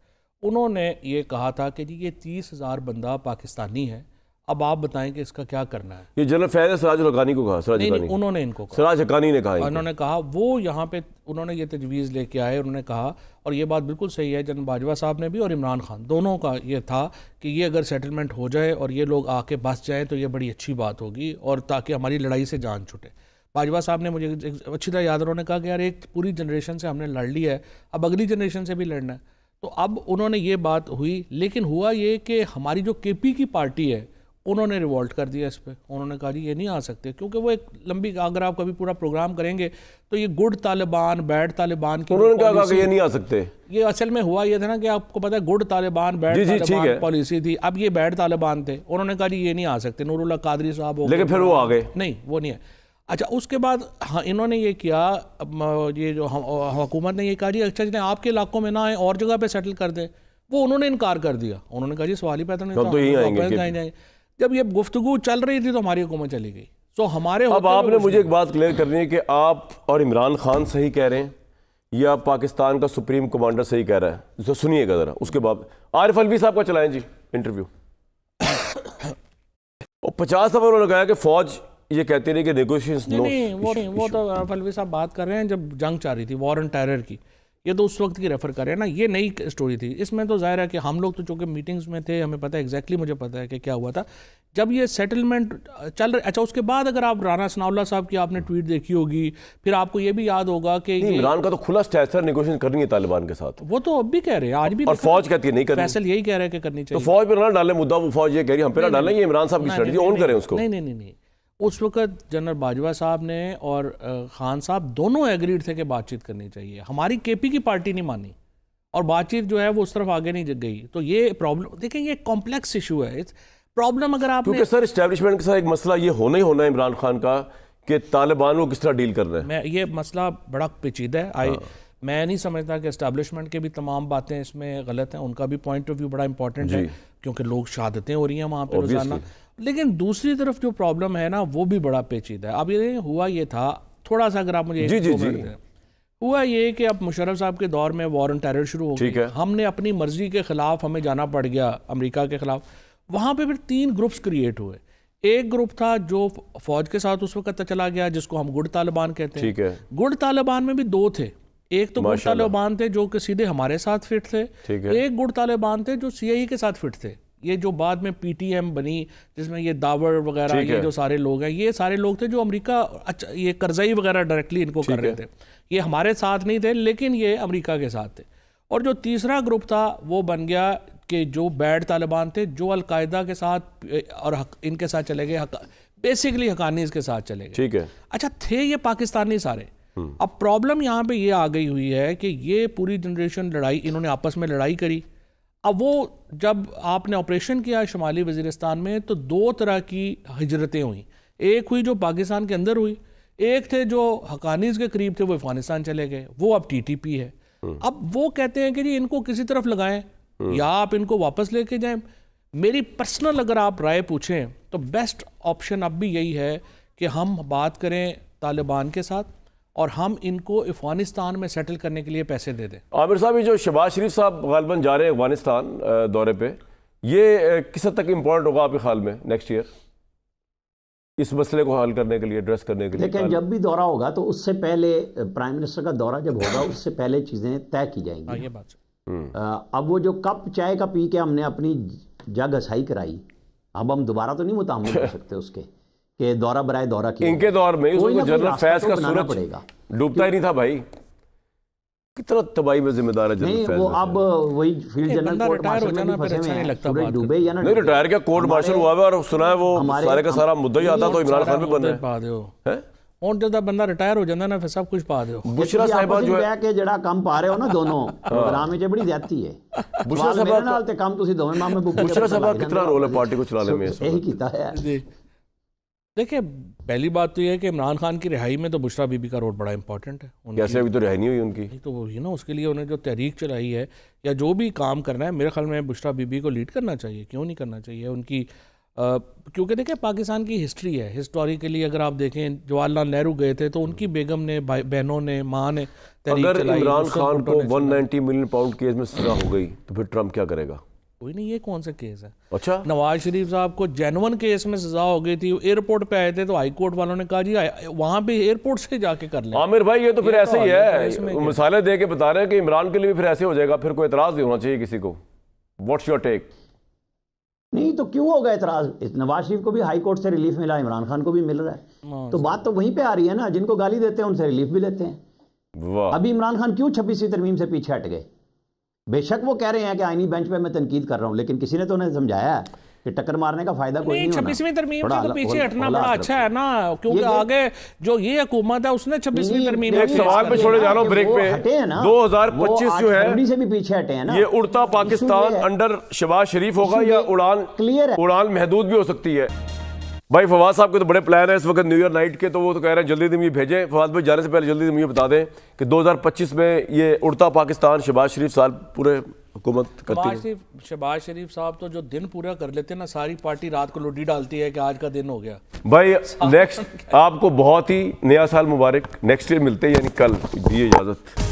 انہوں نے یہ کہا تھا کہ جی یہ 30,000 بندہ پاکستانی ہے، اب آپ بتائیں کہ اس کا کیا کرنا ہے. یہ جنرل فیض سراج الحقانی کو کہا؟ سراج حقانی انہوں نے ان کو سراج حقانی نے کہا، انہوں نے کہا وہ یہاں پہ انہوں نے یہ تجویز لے کے آئے. انہوں نے کہا، اور یہ بات بالکل صحیح ہے، جنرل باجوہ صاحب نے بھی اور عمران خان دونوں کا یہ تھا کہ یہ اگر سیٹلمنٹ ہو جائے اور یہ لوگ آ کے بس جائیں تو یہ بڑی اچھی بات ہوگی اور تاکہ ہماری لڑائی سے جان چھٹے. باجوہ صاحب نے مجھے اچھی طرح یاد، انہوں نے کہا کہ یار ایک پوری جنریشن سے ہم نے لڑ لی ہے، اب اگلی جنریشن سے بھی لڑنا ہے. تو اب انہوں نے یہ بات ہوئی، لیکن ہوا یہ کہ ہماری جو کے پی کی پارٹی ہے انہوں نے ریوولٹ کر دیا اس پہ. انہوں نے کہا جی یہ نہیں آ سکتے، کیونکہ وہ ایک لمبی، اگر آپ کبھی پورا پروگرام کریں گے تو یہ گڈ طالبان بیڈ طالبان کی انہوں نے کہا کہ یہ نہیں آ سکتے. یہ اصل میں ہوا یہ تھا نا کہ آپ کو پتہ ہے good Taliban bad Taliban policy تھی، اب یہ بیڈ طالبان تھے. انہوں نے کہا جی یہ نہیں آ سکتے، نور اللہ قادری صاحب، لیکن پھر وہ آ گئے. نہیں وہ نہیں ہے. اچھا اس کے بعد انہوں نے یہ کیا، یہ جو حکومت نے یہ کہا جی اچھا جی آپ کے علاقوں میں نہ آئیں اور جگہ پہ سیٹل کر دیں. وہ انہوں نے انکار کر دیا. انہوں نے کہا جی سوال ہی پیدا نہیں. جب یہ گفتگو چل رہی تھی تو ہماری حکومت چلی گئی. تو ہمارے اب آپ نے مجھے ایک بات کلیئر کرنی ہے کہ آپ اور عمران خان صحیح کہہ رہے ہیں یا پاکستان کا سپریم کمانڈر صحیح کہہ رہا ہے؟ سنیے گا ذرا. اس کے بعد عارف الوی صاحب کا چلائیں جی انٹرویو. 50 دفعہ انہوں نے کہا کہ فوج یہ کہتی رہی کہ نیگوشیشن نہیں، وہ تو عارف الوی صاحب بات کر رہے ہیں جب جنگ چل رہی تھی، وار آن ٹیرر کی. یہ تو اس وقت کی ریفر کر رہے ہیں نا، یہ نئی اسٹوری تھی. اس میں تو ظاہر ہے کہ ہم لوگ تو چونکہ میٹنگز میں تھے، ہمیں پتہ ہے ایگزیکٹلی، مجھے پتہ ہے کہ کیا ہوا تھا جب یہ سیٹلمنٹ چل رہا. اچھا اس کے بعد اگر آپ رانا ثناء اللہ صاحب کی آپ نے ٹویٹ دیکھی ہوگی، پھر آپ کو یہ بھی یاد ہوگا کہ عمران کا تو کھلا اسٹیج ہے نیگوشیشن کرنی ہے طالبان کے ساتھ. وہ تو اب بھی کہہ رہے ہیں، آج بھی، اور فوج کہتی ہے نہیں کرنی. فیصل یہی کہہ رہے ہیں کہ کرنی چاہیے. تو فوج پہ نہ ڈالیں مدعا، وہ فوج یہ کہہ رہی ہے ہم پہ نہ ڈالیں، یہ عمران صاحب کی اسٹریٹجی اون کریں اس کو. نہیں اس وقت جنرل باجوہ صاحب نے اور خان صاحب دونوں ایگریڈ تھے کہ بات چیت کرنی چاہیے. ہماری کے پی کی پارٹی نہیں مانی اور بات چیت جو ہے وہ اس طرف آگے نہیں گئی. تو یہ پرابلم دیکھیں، یہ کمپلیکس ایشو ہے. پرابلم اگر آپ کیونکہ سر اسٹیبلشمنٹ کے ساتھ ایک مسئلہ یہ ہونا ہی ہونا ہے عمران خان کا کہ طالبان کو کس طرح ڈیل کر رہے ہیں. یہ مسئلہ بڑا پیچیدہ ہے. میں نہیں سمجھتا کہ اسٹیبلشمنٹ کے بھی تمام باتیں اس میں غلط ہیں, ان کا بھی پوائنٹ آف ویو بڑا امپورٹنٹ ہے کیونکہ لوگ شہادتیں ہو رہی ہیں وہاں پہ روزانہ. لیکن دوسری طرف جو پرابلم ہے نا وہ بھی بڑا پیچیدہ ہے. اب یہ ہوا یہ تھا, تھوڑا سا اگر آپ مجھے ہوا یہ کہ اب مشرف صاحب کے دور میں وار آن ٹیرر شروع ہو گئی, ہم نے اپنی مرضی کے خلاف ہمیں جانا پڑ گیا امریکہ کے خلاف. وہاں پہ پھر 3 گروپس کریٹ ہوئے. ایک گروپ تھا جو فوج کے ساتھ اس وقت چلا گیا جس کو ہم گڈ طالبان کہتے ہیں. گڈ طالبان میں بھی 2 تھے. ایک تو گڈ طالبان تھے جو کہ سیدھے ہمارے ساتھ فٹ تھے, ایک گڈ طالبان تھے جو سی آئی کے ساتھ فٹ تھے. یہ جو بعد میں پی ٹی ایم بنی جس میں یہ داور وغیرہ یہ جو سارے لوگ ہیں, یہ سارے لوگ تھے جو امریکہ یہ کرزئی وغیرہ ڈائریکٹلی ان کو کر رہے تھے. یہ ہمارے ساتھ نہیں تھے لیکن یہ امریکہ کے ساتھ تھے. اور جو تیسرا گروپ تھا وہ بن گیا کہ جو بیڈ طالبان تھے جو القاعدہ کے ساتھ اور ان کے ساتھ چلے گئے, بیسیکلی حقانیز کے ساتھ چلے گئے. اچھا تھے یہ پاکستانی سارے. اب پرابلم یہاں پہ یہ آ گئی ہوئی ہے کہ یہ پوری جنریشن لڑائی, انہوں نے آپس میں لڑائی کری. اب وہ جب آپ نے آپریشن کیا شمالی وزیرستان میں تو 2 طرح کی ہجرتیں ہوئیں. ایک ہوئی جو پاکستان کے اندر ہوئی, ایک تھے جو حقانیز کے قریب تھے وہ افغانستان چلے گئے, وہ اب ٹی ٹی پی ہے. اب وہ کہتے ہیں کہ جی ان کو کسی طرف لگائیں یا آپ ان کو واپس لے کے جائیں. میری پرسنل اگر آپ رائے پوچھیں تو بیسٹ آپشن اب بھی یہی ہے کہ ہم بات کریں طالبان کے ساتھ اور ہم ان کو افغانستان میں سیٹل کرنے کے لیے پیسے دے دیں. عامر صاحب, یہ جو شہباز شریف صاحب غالباً جا رہے ہیں افغانستان دورے پہ, یہ کس حد تک امپورٹنٹ ہوگا آپ کے خیال میں نیکسٹ ایئر اس مسئلے کو حل کرنے کے لیے, ایڈریس کرنے کے لیے؟ لیکن جب بھی دورہ ہوگا تو اس سے پہلے پرائم منسٹر کا دورہ جب ہوگا اس سے پہلے چیزیں طے کی جائیں گی. یہ بات اب وہ جو کپ چائے کا پی کے ہم نے اپنی جگ ہسائی کرائی, اب ہم دوبارہ تو نہیں متحمل کر سکتے اس کے کہ دورہ برائے دورہ کی. ان کے دور میں جنرل فیض کا سورج پڑے گا, ڈوبتا ہی نہیں تھا بھائی. کتنا تباہی میں ذمہ دار ہے جنرل فیض. وہ اب وہی فیلڈ جنرل کورٹ مارشل میں نہیں پھنسے ہوئے ہیں, سورج ڈوبے یا نہ نہیں. ریٹائر کیا کورٹ مارشل ہوا ہے اور سنا ہے وہ سارے کا سارا مدعا ہی آتا تو عمران خان پہ بننا ہے. اور جب بندہ ریٹائر ہو جاتا نا پھر سب کچھ پا دیو. بشرا صاحبہ جو ہے کہ جڑا کم پا رہے ہو نا دونوں پروگرام میں بڑی زیادتی ہے. بشرا صاحبہ نال تے کم تسی دوویں ماں میں بشرا صاحبہ کتنا رول ہے پارٹی کو چلانے میں؟ یہی کیتا ہے. دیکھیں پہلی بات تو یہ ہے کہ عمران خان کی رہائی میں تو بشرا بی بی کا رول بڑا امپورٹنٹ ہے. کیسے ابھی تو رہائی نہیں ہوئی ان کی, تو وہی نا اس کے لیے انہیں جو تحریک چلائی ہے یا جو بھی کام کرنا ہے میرے خیال میں بشرا بی بی کو لیڈ کرنا چاہیے. کیوں نہیں کرنا چاہیے ان کی, کیونکہ دیکھیں پاکستان کی ہسٹری ہے. ہسٹوریکلی اگر آپ دیکھیں جواہر لال نہرو گئے تھے تو ان کی بیگم نے, بہنوں نے, ماں نے تحریک چلائی. اگر عمران خان کو 190 ملین پاؤنڈ کیس میں سزا ہو گئی تو پھر ٹرمپ کیا کرے گا؟ کوئی نہیں. یہ کون سا کیس ہے؟ اچھا نواز شریف صاحب کو جینون کیس میں سزا ہو گئی تھی, ایئرپورٹ پہ آئے تھے تو ہائی کورٹ والوں نے کہا جی وہاں پہ ایئرپورٹ سے جا کے کر لیں. عامر بھائی یہ تو پھر ایسے ہی ہے, مثالیں دے کے بتا رہے ہیں کہ عمران کے لیے بھی پھر ایسے ہو جائے گا, پھر کوئی اعتراض نہیں ہونا چاہیے کسی کو. What's your take? نہیں تو کیوں ہوگا اعتراض؟ نواز شریف کو بھی ہائی کورٹ سے ریلیف ملا, عمران خان کو بھی مل رہا ہے, تو بات تو وہیں پہ آ رہی ہے نا. جن کو گالی دیتے ہیں ان سے ریلیف بھی لیتے ہیں. ابھی عمران خان کیوں 26ویں ترمیم سے پیچھے ہٹ گئے؟ بے شک وہ کہہ رہے ہیں کہ آئینی بینچ پہ میں تنقید کر رہا ہوں, لیکن کسی نے تو انہیں سمجھایا ہے کہ ٹکر مارنے کا فائدہ کوئی نہیں ہونا. 26ویں ترمیم سے تو پیچھے ہٹنا بڑا اچھا ہے نا, کیونکہ آگے جو یہ حکومت ہے اس نے 26ویں ترمیم. ایک سوال پہ چھوڑے جا رہا ہوں بریک پہ, 2025 جو ہے سے بھی پیچھے ہٹے ہیں نا. یہ اڑتا پاکستان انڈر شہباز شریف ہوگا یا اڑان محدود بھی ہو سکتی ہے؟ بھائی فواد صاحب کے تو بڑے پلان ہیں اس وقت نیو ایئر نائٹ کے, تو وہ تو کہہ رہے ہیں جلدی مجھے بھیجیں. فواد بھائی جانے سے پہلے جلدی مجھے بتا دیں کہ 2025 میں یہ اڑتا پاکستان شہباز شریف سال پورے حکومت کرتی ہے. شہباز شریف صاحب تو جو دن پورا کر لیتے ہیں نا, ساری پارٹی رات کو لوڈی ڈالتی ہے کہ آج کا دن ہو گیا. بھائی نیکسٹ آپ کو بہت ہی نیا سال مبارک. نیکسٹ ایئر ملتے ہیں, یعنی کل. دیجیے اجازت.